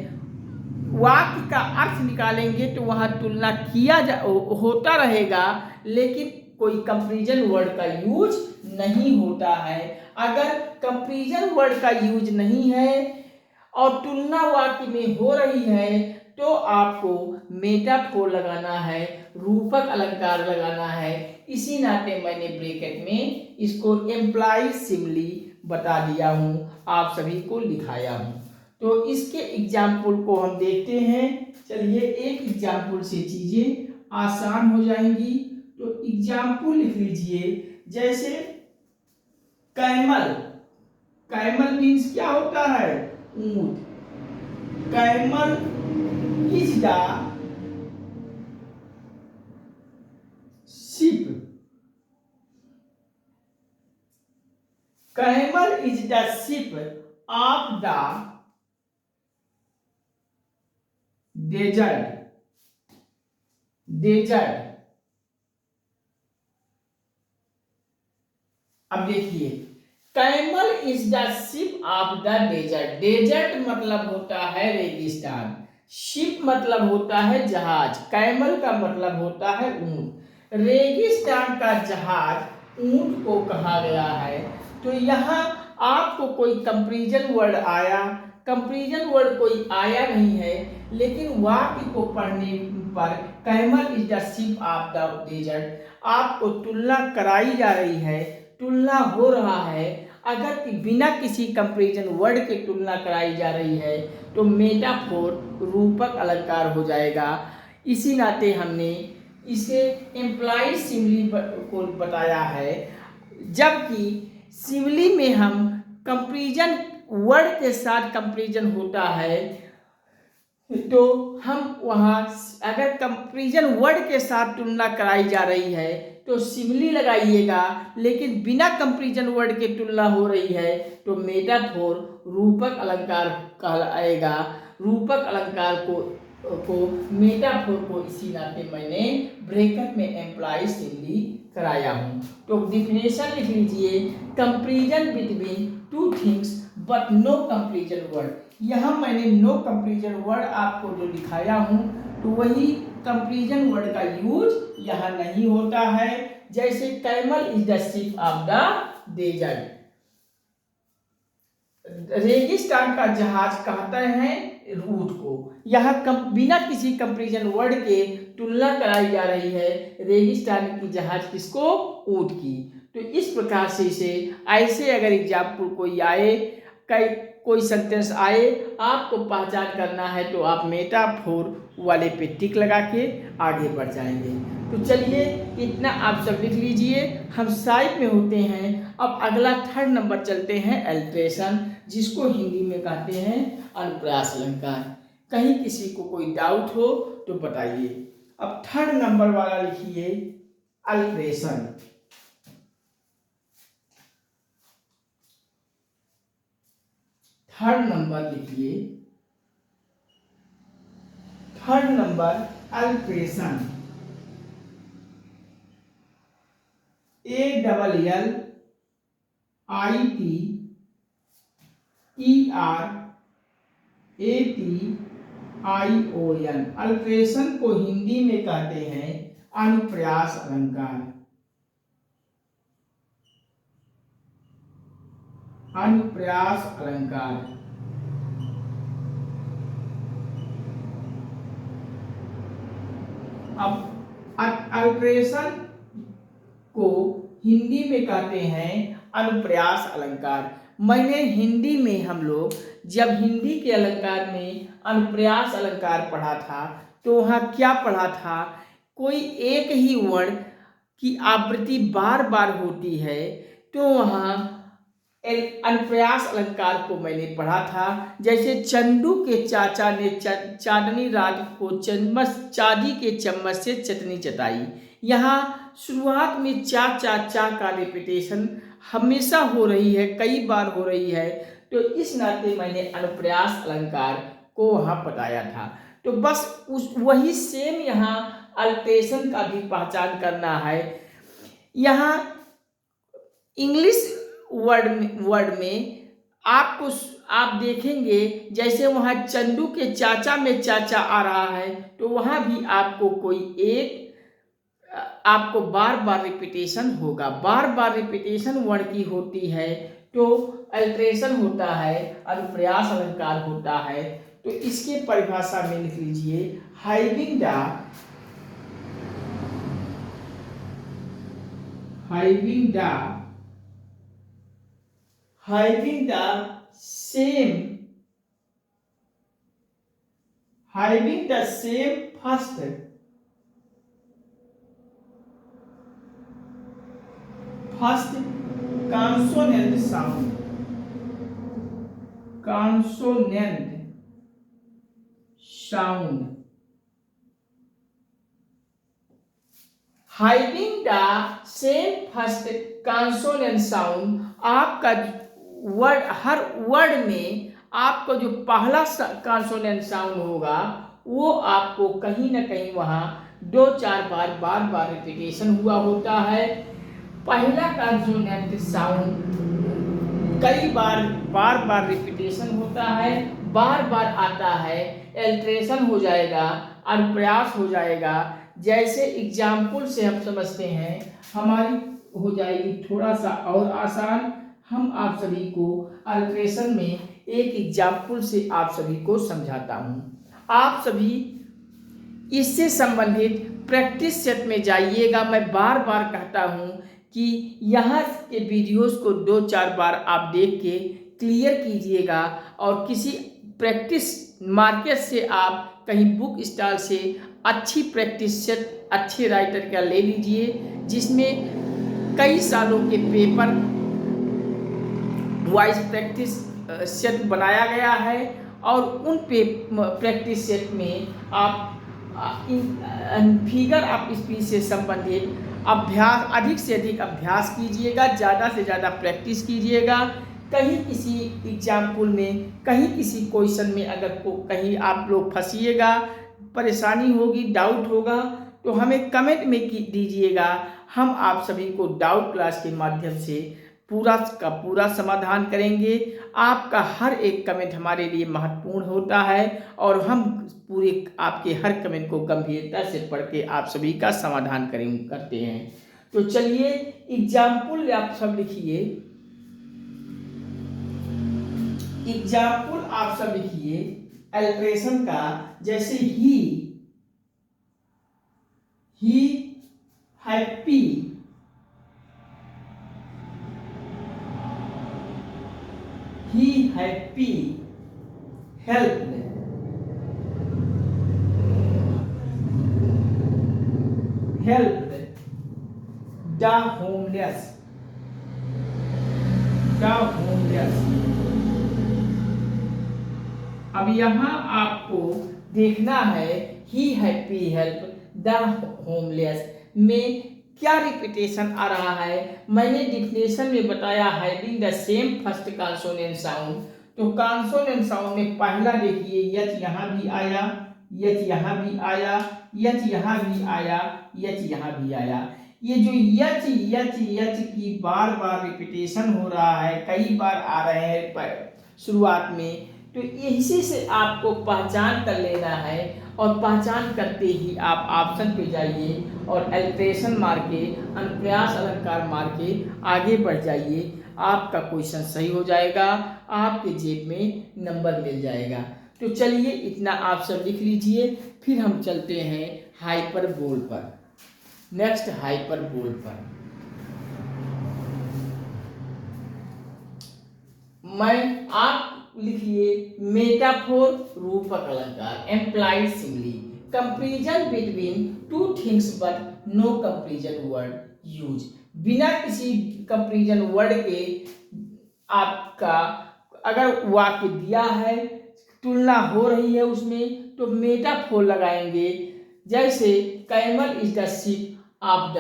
वाक्य का अर्थ निकालेंगे तो वहाँ तुलना होता रहेगा, लेकिन कोई कंपैरिजन वर्ड का यूज नहीं होता है। अगर कंपैरिजन वर्ड का यूज नहीं है और तुलना वाक्य में हो रही है तो आपको मेटाफोर लगाना है, रूपक अलंकार लगाना है। इसी नाते मैंने ब्रैकेट में इसको एम्प्लाइड सिमिली बता दिया हूँ, आप सभी को लिखाया हूँ। तो इसके एग्जाम्पल को हम देखते हैं। चलिए एक एग्जाम्पल से चीजें आसान हो जाएंगी। तो एग्जाम्पल लिख लीजिए, जैसे कैमल, कैमल मीन्स क्या होता है, ऊंट। Camel is the ship, camel is the ship of the desert, desert. अब देखिए camel is the ship of the desert, desert मतलब होता है रेगिस्तान, शिप मतलब होता है जहाज, कैमल का मतलब होता है ऊंट। रेगिस्तान का जहाज ऊंट को कहा गया है। तो यहाँ आपको कोई कंपैरिजन वर्ड आया, कंपैरिजन वर्ड कोई आया नहीं है, लेकिन वाक्य को पढ़ने पर camel is the ship of the desert आपको तुलना कराई जा रही है, तुलना हो रहा है। अगर कि बिना किसी कंपैरिजन वर्ड के तुलना कराई जा रही है तो मेटाफोर रूपक अलंकार हो जाएगा। इसी नाते हमने इसे एम्प्लाइड सिमिली को बताया है, जबकि सिमिली में हम कंपैरिजन वर्ड के साथ कंपैरिजन होता है, तो हम वहाँ अगर कंपैरिजन वर्ड के साथ तुलना कराई जा रही है तो सिमिली लगाइएगा, लेकिन बिना कंपैरिजन वर्ड के तुलना हो रही है तो मेटाफोर रूपक अलंकार कहलाएगा। रूपक अलंकार को मेटाफोर को इसी नाते मैंने ब्रैकेट में एम्प्लॉय सिमिली कराया हूँ। तो डिफिनेशन लिख लीजिए, comparison between two things but no comparison word. यहाँ मैंने नो कंपैरिजन वर्ड आपको जो दिखाया हूँ तो वही कंपैरिजन वर्ड का यूज यहाँ नहीं होता है। जैसे camel is the ship of the desert, रेगिस्तान का जहाज कहते हैं ऊंट को। यहाँ बिना किसी कंपैरिजन वर्ड के तुलना कराई जा रही है रेगिस्तान की जहाज किसको, ऊंट की। तो इस प्रकार से इसे ऐसे अगर एग्जाम्पल कोई आए, कोई सेंटेंस आए, आपको पहचान करना है तो आप मेटाफोर वाले पे टिक लगा के आगे बढ़ जाएंगे। तो चलिए इतना आप सब लिख लीजिए, हम साइड में होते हैं। अब अगला थर्ड नंबर चलते हैं, अल्ट्रेशन, जिसको हिंदी में कहते हैं अनुप्रास अलंकार। कहीं किसी को कोई डाउट हो तो बताइए। अब थर्ड नंबर वाला लिखिए अल्ट्रेशन। थर्ड नंबर लिखिए, third number alteration, ALLITERATION। Alteration को हिंदी में कहते हैं अनुप्रास अलंकार। अनुप्रास अलंकार। अब अल्ट्रेशन को हिंदी में कहते हैं अनुप्रास अलंकार। मैंने हिंदी में, हम लोग जब हिंदी के अलंकार में अनुप्रास अलंकार पढ़ा था तो वहाँ क्या पढ़ा था, कोई एक ही वर्ण की आवृत्ति बार बार होती है तो वहाँ अनुप्रास अलंकार को मैंने पढ़ा था। जैसे चंदू के चाचा ने चांदनी रात को चांदी के चम्मच से चटनी चटाई। यहाँ शुरुआत में चा चा चा का रिपीटेशन हमेशा हो रही है, कई बार हो रही है, तो इस नाते मैंने अनुप्रास अलंकार को वहाँ बताया था। तो बस वही सेम यहाँ अल्ट्रेशन का भी पहचान करना है। यहाँ इंग्लिश वर्ड में आपको आप देखेंगे, जैसे वहाँ चंदू के चाचा में चाचा आ रहा है तो वहाँ भी आपको कोई एक आपको बार बार रिपीटेशन होगा। बार बार रिपीटेशन वर्ण की होती है तो अल्ट्रेशन होता है, अनुप्रास अलंकार होता है। तो इसके परिभाषा में लिख लीजिए, having the same first consonant sound, having the same first consonant sound, आपका वर्ड, हर वर्ड में आपका जो पहला कॉन्सोनेंट साउंड होगा वो आपको कहीं ना कहीं वहाँ 2-4 बार रिपीटेशन हुआ होता है। पहला कॉन्सोनेंट साउंड कई बार रिपीटेशन होता है, बार बार आता है, अल्ट्रेशन हो जाएगा, अनुप्रास हो जाएगा। जैसे एग्जाम्पल से हम समझते हैं, हमारी हो जाएगी थोड़ा सा और आसान। हम आप सभी को अल्ट्रेशन में एक एग्जाम्पल से आप सभी को समझाता हूँ। आप सभी इससे संबंधित प्रैक्टिस सेट में जाइएगा। मैं बार बार कहता हूँ कि यहाँ के वीडियोस को 2-4 बार आप देख के क्लियर कीजिएगा और किसी प्रैक्टिस मार्केट से आप कहीं बुक स्टॉल से अच्छी प्रैक्टिस सेट अच्छे राइटर का ले लीजिए, जिसमें कई सालों के पेपर वाइज प्रैक्टिस सेट बनाया गया है और उन पे प्रैक्टिस सेट में आप फिगर ऑफ स्पीच से संबंधित अभ्यास, अधिक से अधिक अभ्यास कीजिएगा, ज़्यादा से ज़्यादा प्रैक्टिस कीजिएगा। कहीं किसी एग्जाम्पल में, कहीं किसी क्वेश्चन में अगर कहीं आप लोग फंसिएगा, परेशानी होगी, डाउट होगा, तो हमें कमेंट में दीजिएगा। हम आप सभी को डाउट क्लास के माध्यम से पूरा का पूरा समाधान करेंगे। आपका हर एक कमेंट हमारे लिए महत्वपूर्ण होता है और हम पूरे आपके हर कमेंट को गंभीरता से पढ़ के आप सभी का समाधान करते हैं। तो चलिए एग्जाम्पल आप सब लिखिए। एग्जाम्पल आप सब लिखिए अल्ट्रेशन का। जैसे ही happy, he happy helped the homeless, अब यहाँ आपको देखना है ही हैप्पी हेल्प द होमलेस में क्या रिपीटेशन आ रहा है। मैंने डिफिनेशन में बताया having the same first consonant sound. तो कॉन्सोनेंट साउंड में पहला देखिए यच यहाँ भी आया, यच यहाँ भी आया, यच यहाँ भी आया, यच यहाँ भी आया। ये जो यच यच यच की बार बार रिपीटेशन हो रहा है, कई बार आ रहे हैं शुरुआत में, तो इसी से आपको पहचान कर लेना है और पहचान करते ही आप ऑप्शन पे जाइए और अल्ट्रेशन मार के, अनुप्रास अलंकार मार के आगे बढ़ जाइए। आपका क्वेश्चन सही हो जाएगा, आपके जेब में नंबर मिल जाएगा। तो चलिए इतना आप सब लिख लीजिए, फिर हम चलते हैं हाइपरबोल पर। नेक्स्ट हाइपरबोल पर मैं आप लिखिए मेटाफोर रूपक अलंकार, implied simile, comparison between two things but no comparison word use. बिना किसी कंपैरिजन वर्ड के आपका अगर वाक्य दिया है, तुलना हो रही है उसमें, तो मेटाफोर लगाएंगे। जैसे camel is the ship of the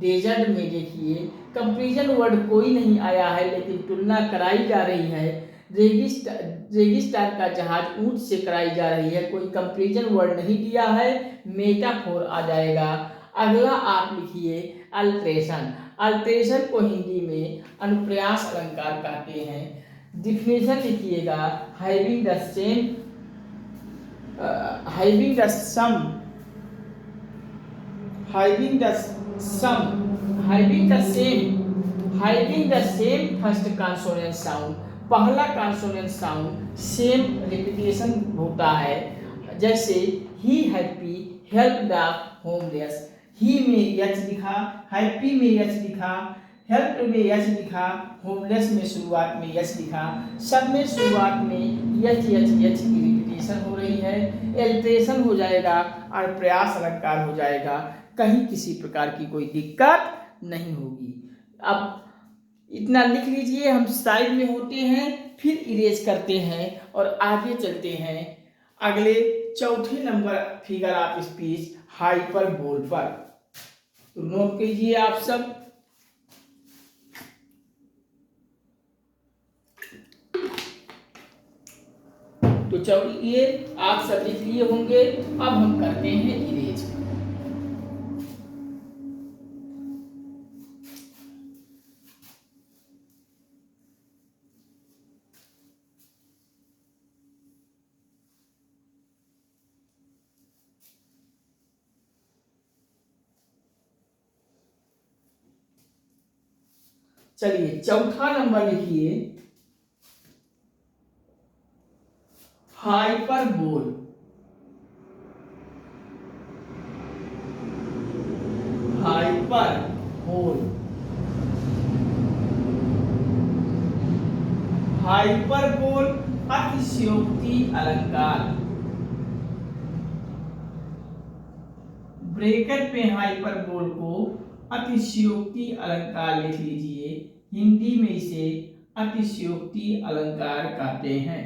desert में देखिए कंपैरिजन वर्ड कोई नहीं आया है, लेकिन तुलना कराई जा रही है। रेगिस्तान का जहाज ऊंट से कराई जा रही है, कोई कंपैरिजन वर्ड नहीं दिया है, मेटाफोर आ जाएगा। अगला आप लिखिए अल्ट्रेशन। अल्ट्रेशन को हिंदी में अनुप्रास अलंकार कहते हैं। डिफिनेशन लिखिएगा having the same first consonant sound. पहला कॉन्सोनेंट साउंड सेम रिपीटेशन होता है। जैसे ही हैप्पी हेल्प द होमलेस, ही में यच लिखा, हैप्पी में यच लिखा, हेल्प में यच लिखा, होमलेस में शुरुआत में यच लिखा, सब में शुरुआत में यच यच यच की रिपीटेशन हो रही है। एल्ट्रेशन हो जाएगा और प्रयास अलंकार हो जाएगा। कहीं किसी प्रकार की कोई दिक्कत नहीं होगी। अब इतना लिख लीजिए, हम साइड में होते हैं, फिर इरेज करते हैं और आगे चलते हैं अगले चौथे number figure of speech hyperbole पर। तो नोट कीजिए आप सब। तो चलिए आप सब लिख लिए होंगे, अब हम करते हैं इरेज। चलिए चौथा नंबर लिखिए हाइपरबोल। हाइपरबोल, हाइपरबोल अतिशयोक्ति अलंकार। ब्रैकेट पे हाइपरबोल को अतिशयोक्ति अलंकार लिख लीजिए। हिंदी में इसे अतिशयोक्ति अलंकार कहते हैं।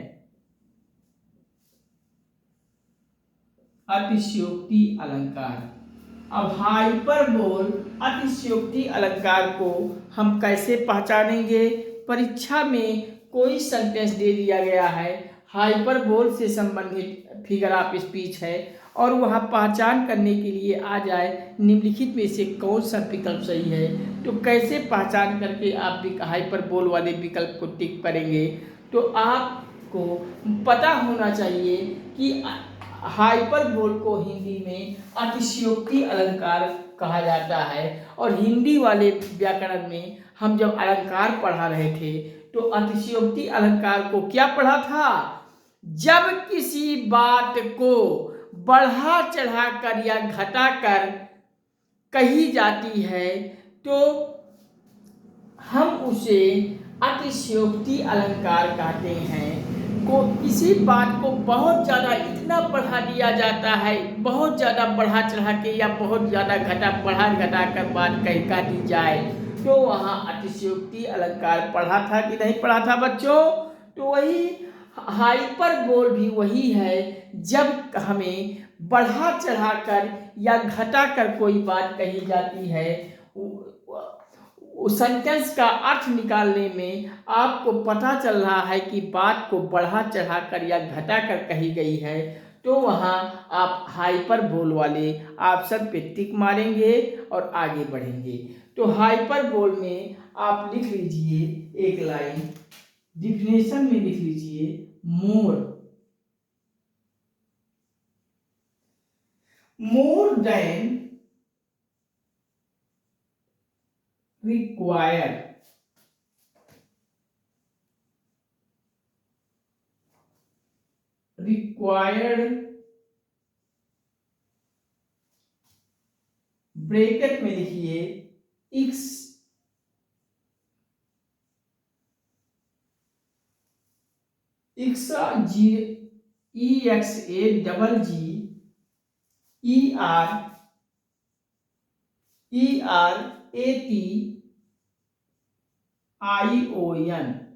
अतिशयोक्ति अलंकार। अब हाइपरबोल अतिशयोक्ति अलंकार को हम कैसे पहचानेंगे? परीक्षा में कोई सेंटेंस दे दिया गया है, हाइपरबोल से संबंधित फिगर ऑफ स्पीच है, और वहाँ पहचान करने के लिए आ जाए निम्नलिखित में से कौन सा विकल्प सही है, तो कैसे पहचान करके आप हाइपरबोल वाले विकल्प को टिक करेंगे? तो आपको पता होना चाहिए कि हाइपरबोल को हिंदी में अतिशयोक्ति अलंकार कहा जाता है। और हिंदी वाले व्याकरण में हम जब अलंकार पढ़ा रहे थे तो अतिशयोक्ति अलंकार को क्या पढ़ा था? जब किसी बात को बढ़ा चढ़ाकर या घटाकर कही जाती है तो हम उसे अतिशयोक्ति अलंकार कहते हैं। को किसी बात को बहुत ज़्यादा इतना बढ़ा दिया जाता है, बहुत ज़्यादा बढ़ा चढ़ा के या बहुत ज़्यादा बढ़ा घटा कर बात कह दी जाए तो वहाँ अतिशयोक्ति अलंकार पढ़ा था कि नहीं पढ़ा था बच्चों? तो वही हाइपरबोल भी वही है, जब हमें बढ़ा चढ़ाकर या घटाकर कोई बात कही जाती है, उस सेंटेंस का अर्थ निकालने में आपको पता चल रहा है कि बात को बढ़ा चढ़ाकर या घटाकर कही गई है, तो वहाँ आप हाइपरबोल वाले ऑप्शन पे टिक मारेंगे और आगे बढ़ेंगे। तो हाइपरबोल में आप लिख लीजिए एक लाइन, डिफिनेशन में लिख लीजिए, मोर देन required, ब्रैकेट में लिखिए X G EXAGGERATION,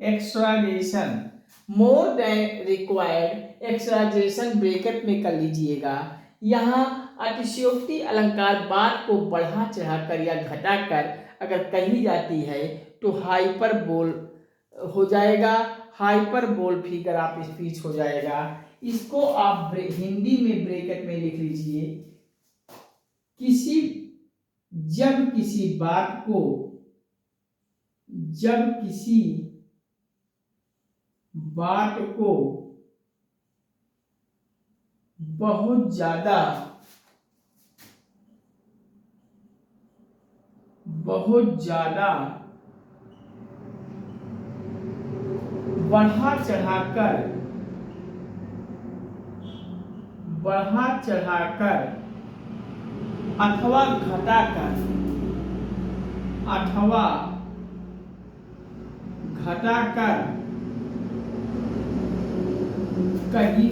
exaggeration, more than required, exaggeration bracket में कर लीजिएगा। यहाँ अतिशयोक्ति अलंकार बात को बढ़ा चढ़ाकर या घटाकर अगर कही जाती है तो हाइपरबोल हो जाएगा, हाइपरबोल फिगर ऑफ स्पीच हो जाएगा। इसको आप हिंदी में ब्रैकेट में लिख लीजिए, जब किसी बात को बहुत ज्यादा बढ़ा चढ़ाकर अथवा घटाकर कही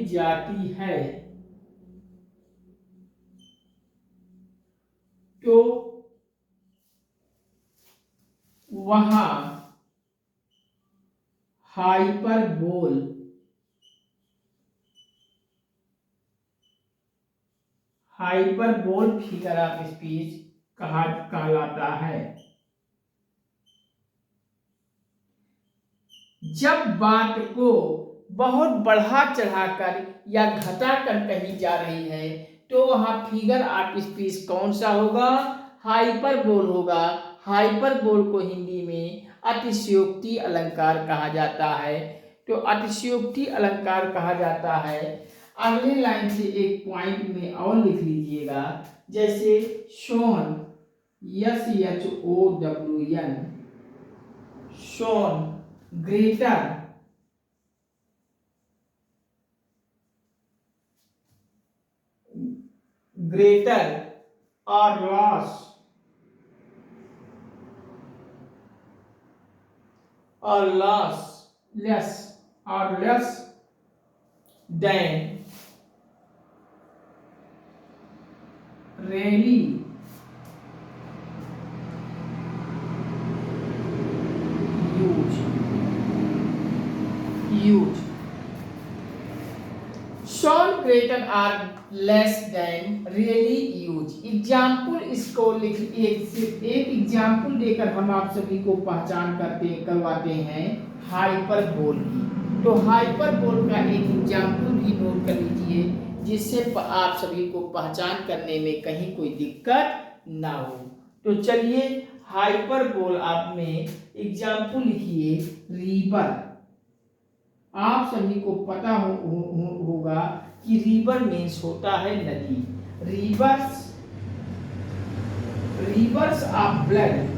जाती है तो वहाँ हाइपरबोल फिगर ऑफ स्पीच कहलाता है। जब बात को बहुत बढ़ा चढ़ाकर या घटाकर कही जा रही है तो वहाँ फिगर ऑफ स्पीच कौन सा होगा? हाइपरबोल होगा। हाइपरबोल को हिंदी में अतिशयोक्ति अलंकार कहा जाता है। तो अतिशयोक्ति अलंकार कहा जाता है। अगले लाइन से एक पॉइंट में और लिख लीजिएगा, जैसे shown, SHOWN, shown greater or less than really huge। Or less than really use. Example इसको लिख एक एग्जाम्पल देकर हम आप सभी को पहचान करवाते हैं हाइपरबोल की। तो हाइपरबोल का एक एग्जाम्पल भी नोट कर लीजिए, जिससे आप सभी को पहचान करने में कहीं कोई दिक्कत ना हो। तो चलिए हाइपरबोल आप में एग्जाम्पल लिखिए रिवर। आप सभी को पता होगा कि रिवर मीन्स होता है नदी। Reverse of blood,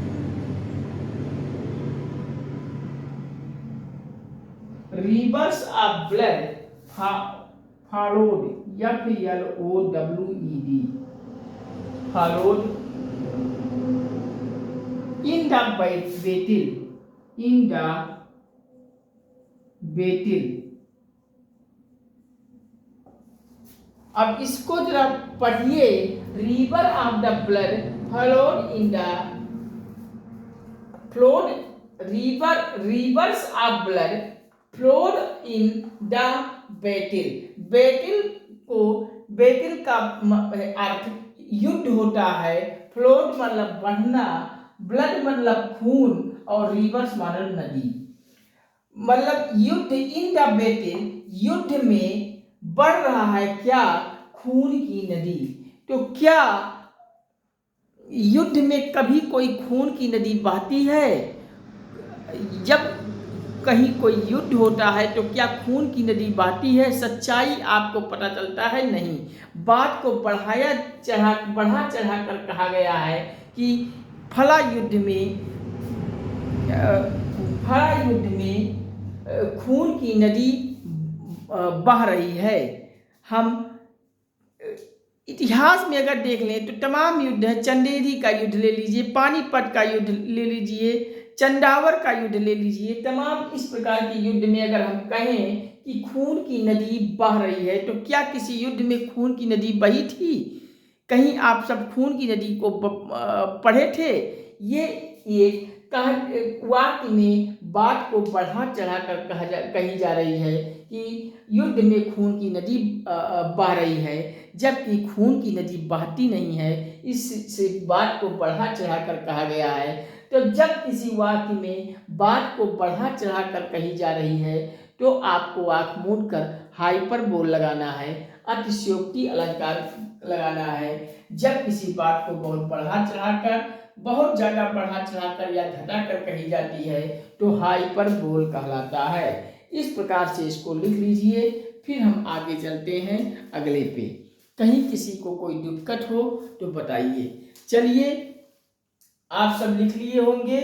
reverse of blood followed, FLOWED, followed in the battle। अब इसको जरा पढ़िए, river of the blood flowed in the reverse of blood flowed in the battle का अर्थ युद्ध होता है। फ्लोड मतलब बढ़ना, ब्लड मतलब खून, और रिवर्स मतलब नदी। मतलब युद्ध, इन द बैटल युद्ध में बढ़ रहा है क्या, खून की नदी। तो क्या युद्ध में कभी कोई खून की नदी बहती है? जब कहीं कोई युद्ध होता है तो क्या खून की नदी बहती है? सच्चाई आपको पता चलता है नहीं। बात को बढ़ा चढ़ा कर कहा गया है कि फला युद्ध में खून की नदी बह रही है। हम इतिहास में अगर देख लें तो तमाम युद्ध है, चंदेरी का युद्ध ले लीजिए, पानीपत का युद्ध ले लीजिए, चंदावर का युद्ध ले लीजिए, तमाम इस प्रकार के युद्ध में अगर हम कहें कि खून की नदी बह रही है, तो क्या किसी युद्ध में खून की नदी बही थी? कहीं आप सब खून की नदी को पढ़े थे? ये एक वाक्य में बात को बढ़ा चढ़ा कर कही जा रही है कि युद्ध में खून की नदी बह रही है, जबकि खून की नदी बहती नहीं है। इससे बात को बढ़ा चढ़ा कर कहा गया है। तो जब किसी वाक्य में बात को बढ़ा चढ़ा कर कही जा रही है तो आपको आंख मूंद कर हाइपरबोल लगाना है, अतिशयोक्ति अलंकार लगाना है। जब किसी बात को बहुत बढ़ा चढ़ाकर, बहुत ज्यादा बढ़ा चढ़ाकर या घटाकर कही जाती है तो हाइपरबोल कहलाता है। इस प्रकार से इसको लिख लीजिए, फिर हम आगे चलते हैं अगले पे। कहीं किसी को कोई दिक्कत हो तो बताइए। चलिए आप सब लिख लिए होंगे,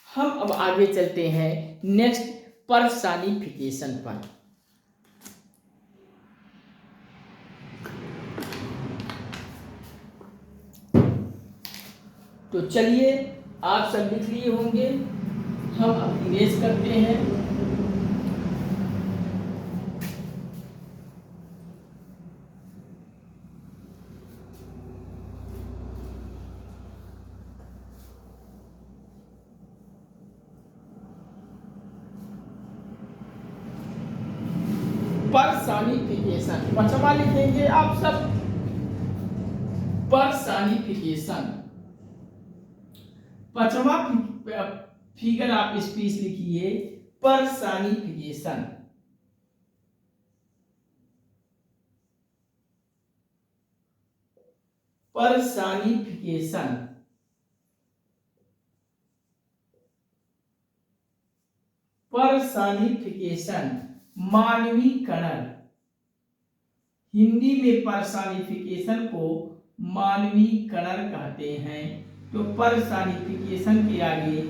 हम अब आगे चलते हैं नेक्स्ट पर्सनिफिकेशन पर। तो चलिए आप सब लिख लिए होंगे, हम अब इरेज करते हैं। पर्सनिफिकेशन, पचवा लिखेंगे आप सब, पर्सनिफिकेशन। पचवा फिगर आप इस पीस लिखिए, पर्सनिफिकेशन। पर्सनिफिकेशन, पर्सनिफिकेशन मानवीकरण। हिंदी में पर्सनिफिकेशन को मानवीकरण कहते हैं। तो पर्सनिफिकेशन के आगे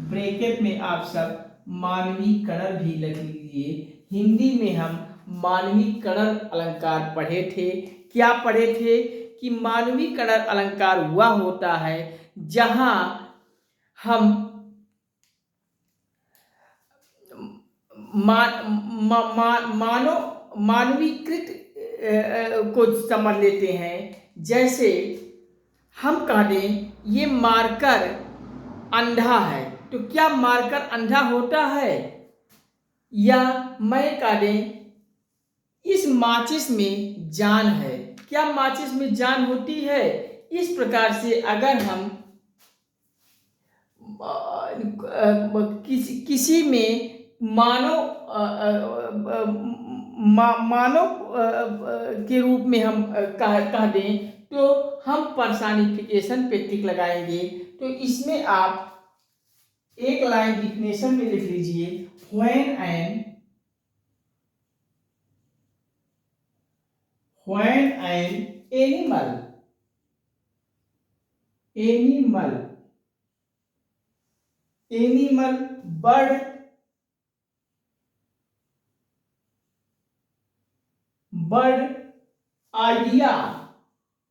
ब्रैकेट में आप सब मानवीकरण भी लिख लीजिए। हिंदी में हम मानवीकरण अलंकार पढ़े थे। क्या पढ़े थे कि मानवीकरण अलंकार हुआ होता है जहां हम मानवीकृत को समझ लेते हैं। जैसे हम कह दें ये मार्कर अंधा है, तो क्या मार्कर अंधा होता है? या मैं कह दें इस माचिस में जान है। क्या माचिस में जान होती है? इस प्रकार से अगर हम किसी में मानव के रूप में हम कह दें तो हम पर्सनिफिकेशन पे टिक लगाएंगे। तो इसमें आप एक लाइन डिफिनेशन में लिख लीजिए, when an animal bird idea or an object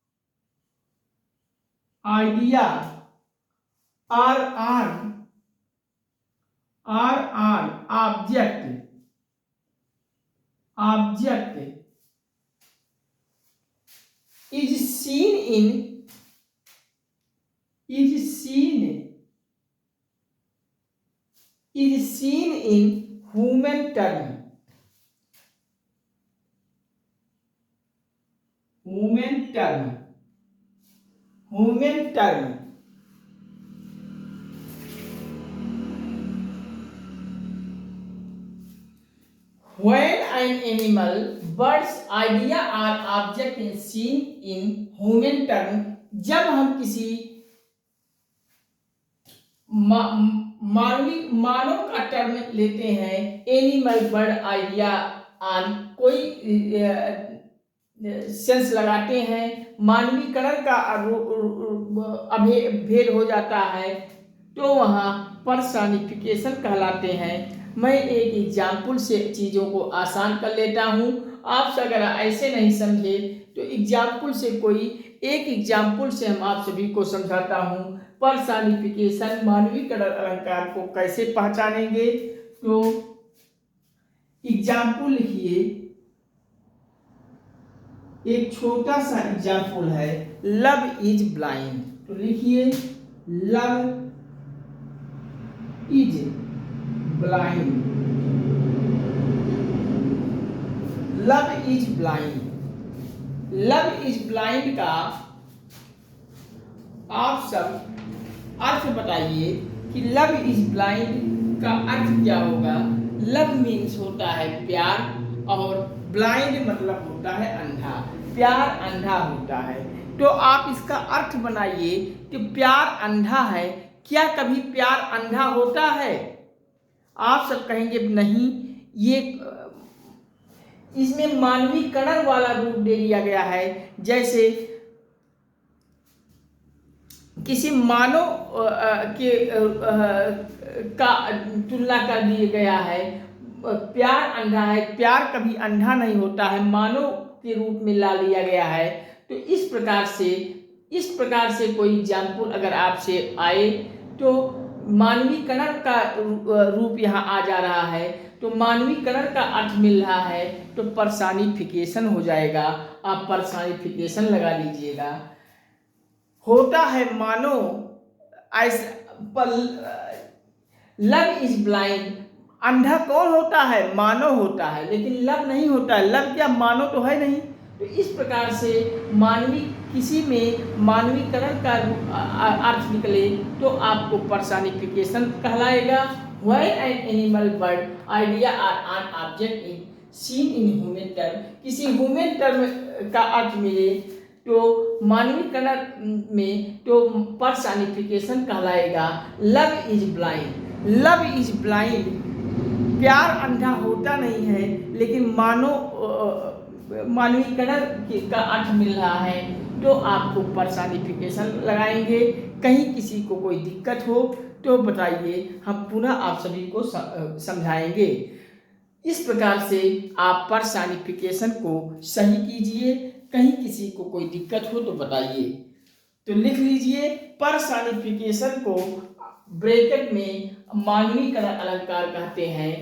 is seen in human term when an animal bird's idea or object is seen in human term, जब हम किसी मानव का टर्म लेते हैं, एनिमल बर्ड आइडिया आन कोई सेंस लगाते हैं, मानवीकरण का भेद हो जाता है, तो वहाँ पर्सनिफिकेशन कहलाते हैं। मैं एक एग्जाम्पल से चीज़ों को आसान कर लेता हूँ। आप अगर ऐसे नहीं समझे तो एग्जाम्पल से एक एग्जाम्पल से हम आप सभी को समझाता हूँ। पर्सनिफिकेशन मानवीकरण अलंकार को कैसे पहचानेंगे, तो एग्जाम्पल लिखिए। एक छोटा सा एग्जाम्पल है, लव इज ब्लाइंड। तो लिखिए love is blind. Love is blind. Love is blind का आप सब अर्थ बताइए कि लव इज ब्लाइंड का अर्थ क्या होगा। लव मीन्स होता है प्यार और ब्लाइंड मतलब होता है अंधा। प्यार अंधा होता है। तो आप इसका अर्थ बनाइए कि प्यार अंधा है। क्या कभी प्यार अंधा होता है? आप सब कहेंगे नहीं, ये इसमें मानवीकरण वाला रूप दे दिया गया है। जैसे किसी मानव के का तुलना कर दिया गया है। प्यार अंधा है, प्यार कभी अंधा नहीं होता है, मानव के रूप में ला लिया गया है। तो इस प्रकार से कोई एग्जाम्पल अगर आपसे आए तो मानवीकरण का रूप यहाँ आ जा रहा है, तो मानवीकरण का अर्थ मिल रहा है, तो पर्सनिफिकेशन हो जाएगा। आप पर्सनिफिकेशन लगा लीजिएगा। होता है मानो लव इज ब्लाइंड। अंधा कौन होता है? मानव होता है, लेकिन लव नहीं होता है। लव क्या मानव तो है नहीं। तो इस प्रकार से किसी में मानवीकरण का अर्थ निकले तो आपको पर्सनिफिकेशन कहलाएगा। When an animal, bird, idea or an object is seen in human term, किसी ह्यूमन टर्म का अर्थ मिले तो मानवीकरण में तो पर्सनिफिकेशन कहलाएगा। Love is blind. Love is blind, प्यार अंधा होता नहीं है, लेकिन मानवीकरण का अर्थ मिल रहा है, तो आपको पर्सनिफिकेशन लगाएंगे। कहीं किसी को कोई दिक्कत हो तो बताइए, हम पुनः आप सभी को समझाएंगे। इस प्रकार से आप पर्सनिफिकेशन को सही कीजिए। कहीं किसी को कोई दिक्कत हो तो बताइए। तो लिख लीजिए, पर्सनिफिकेशन को ब्रैकेट में मानवीकरण अलंकार कहते हैं।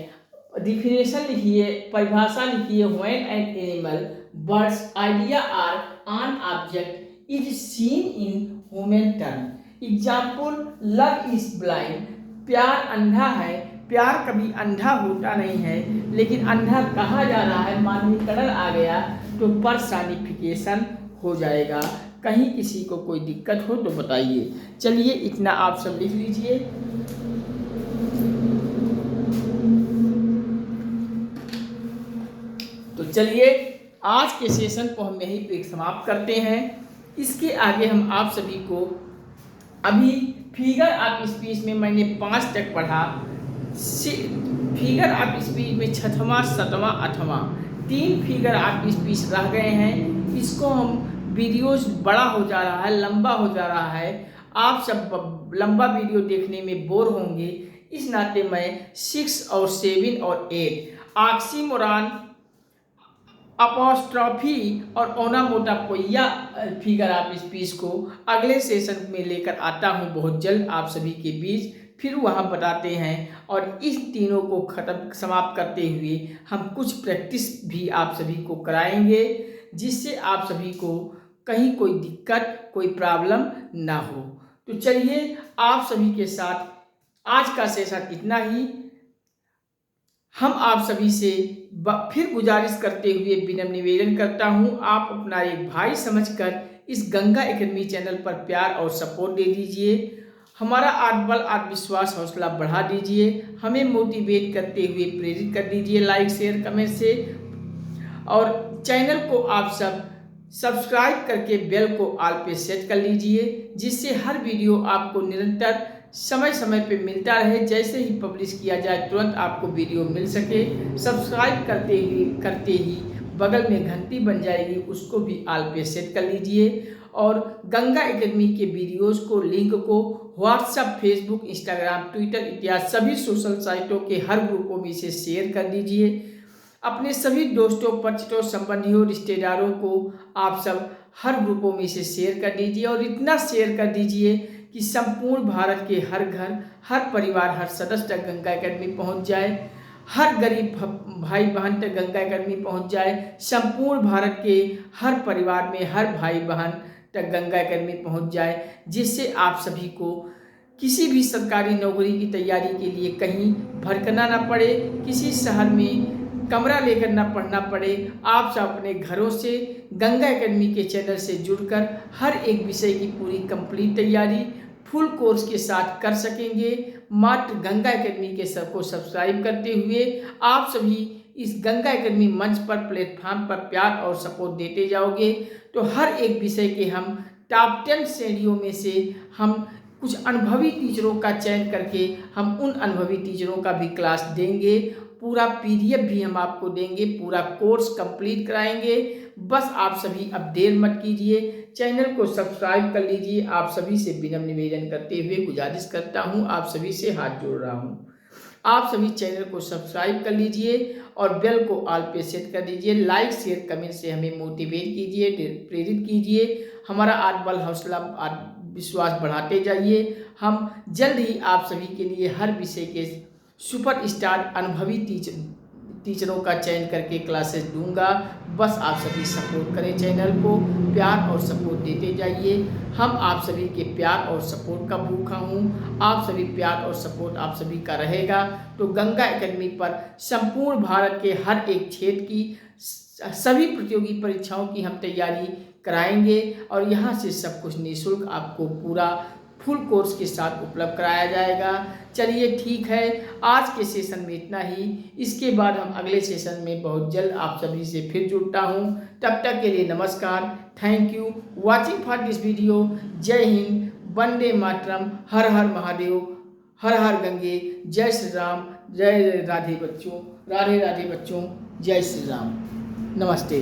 डिफिनेशन लिखिए, परिभाषा लिखिए। When an animal, birds, idea or an object is seen in human term. Example, love is blind, प्यार अंधा है, प्यार कभी अंधा होता नहीं है, लेकिन अंधा कहा जा रहा है, मानवीकरण आ गया तो पर्सनिफिकेशन हो जाएगा। कहीं किसी को कोई दिक्कत हो तो बताइए। चलिए इतना आप सब लिख लीजिए। तो चलिए आज के सेशन को हम यहीं पे समाप्त करते हैं। इसके आगे हम आप सभी को अभी फिगर ऑफ स्पीच में मैंने 5 तक पढ़ा। फिगर ऑफ स्पीच में 6वां 7वां 8वां 3 फिगर ऑफ स्पीच रह गए हैं। इसको हम वीडियोस बड़ा हो जा रहा है, लंबा हो जा रहा है, आप सब लंबा वीडियो देखने में बोर होंगे। इस नाते मैं 6 और 7 और 8 ऑक्सीमोरॉन, अपॉस्ट्रॉफी और ओनामोटोपोइया फिगर ऑफ स्पीच को अगले सेशन में लेकर आता हूं बहुत जल्द आप सभी के बीच। फिर वहां बताते हैं और इस तीनों को समाप्त करते हुए हम कुछ प्रैक्टिस भी आप सभी को कराएंगे, जिससे आप सभी को कहीं कोई दिक्कत, कोई प्रॉब्लम ना हो। तो चलिए आप सभी के साथ आज का सेशन इतना ही। हम आप सभी से फिर गुजारिश करते हुए विनम्र निवेदन करता हूं, आप अपना एक भाई समझकर इस गंगा एकेडमी चैनल पर प्यार और सपोर्ट दे दीजिए। हमारा आत्मबल, आत्मविश्वास, हौसला बढ़ा दीजिए। हमें मोटिवेट करते हुए प्रेरित कर दीजिए लाइक, शेयर, कमेंट से। और चैनल को आप सब सब्सक्राइब करके बेल को ऑल पे सेट कर लीजिए, जिससे हर वीडियो आपको निरंतर समय समय पे मिलता रहे। जैसे ही पब्लिश किया जाए तुरंत आपको वीडियो मिल सके। सब्सक्राइब करते ही बगल में घंटी बन जाएगी, उसको भी ऑल पे सेट कर लीजिए। और गंगा एकेडमी के वीडियोस को, लिंक को व्हाट्सएप, फेसबुक, इंस्टाग्राम, ट्विटर इत्यादि सभी सोशल साइटों के हर ग्रुपों में से शेयर कर दीजिए। अपने सभी दोस्तों, परिचितों, संबंधियों, रिश्तेदारों को आप सब हर ग्रुपों में से शेयर कर दीजिए। और इतना शेयर कर दीजिए कि संपूर्ण भारत के हर घर, हर परिवार, हर सदस्य तक गंगा एकेडमी पहुंच जाए। हर गरीब भाई बहन तक गंगा एकेडमी पहुंच जाए। संपूर्ण भारत के हर परिवार में हर भाई बहन तक गंगा एकेडमी पहुंच जाए, जिससे आप सभी को किसी भी सरकारी नौकरी की तैयारी के लिए कहीं भटकना ना पड़े, किसी शहर में कमरा लेकर ना पढ़ना पड़े। आप सब अपने घरों से गंगा एकेडमी के चैनल से जुड़कर हर एक विषय की पूरी कंप्लीट तैयारी फुल कोर्स के साथ कर सकेंगे। मात्र गंगा एकेडमी के सबको सब्सक्राइब करते हुए आप सभी इस गंगा एकेडमी मंच पर, प्लेटफॉर्म पर प्यार और सपोर्ट देते जाओगे तो हर एक विषय के हम टॉप 10 श्रेणियों में से हम कुछ अनुभवी टीचरों का चयन करके हम उन अनुभवी टीचरों का भी क्लास देंगे। पूरा पीडीएफ भी हम आपको देंगे, पूरा कोर्स कंप्लीट कराएंगे। बस आप सभी अब देर मत कीजिए, चैनल को सब्सक्राइब कर लीजिए। आप सभी से विनम्र निवेदन करते हुए गुजारिश करता हूं, आप सभी से हाथ जोड़ रहा हूं। आप सभी चैनल को सब्सक्राइब कर लीजिए और बेल को ऑल पे सेट कर दीजिए। लाइक, शेयर, कमेंट से हमें मोटिवेट कीजिए, प्रेरित कीजिए। हमारा आत्मबल, हौसला, विश्वास बढ़ाते जाइए। हम जल्द ही आप सभी के लिए हर विषय के सुपर स्टार अनुभवी टीचरों का चयन करके क्लासेस दूंगा। बस आप सभी सपोर्ट करें, चैनल को प्यार और सपोर्ट देते जाइए। हम आप सभी के प्यार और सपोर्ट का भूखा हूँ। आप सभी प्यार और सपोर्ट आप सभी का रहेगा तो गंगा एकेडमी पर संपूर्ण भारत के हर एक क्षेत्र की सभी प्रतियोगी परीक्षाओं की हम तैयारी कराएंगे। और यहाँ से सब कुछ निःशुल्क आपको पूरा फुल कोर्स के साथ उपलब्ध कराया जाएगा। चलिए ठीक है, आज के सेशन में इतना ही। इसके बाद हम अगले सेशन में बहुत जल्द आप सभी से फिर जुड़ता हूँ। तब तक के लिए नमस्कार, thank you watching for this video. जय हिंद, वंदे मातरम, हर हर महादेव, हर हर गंगे, जय श्री राम, जय राधे बच्चों, राधे राधे बच्चों, जय श्री राम, नमस्ते।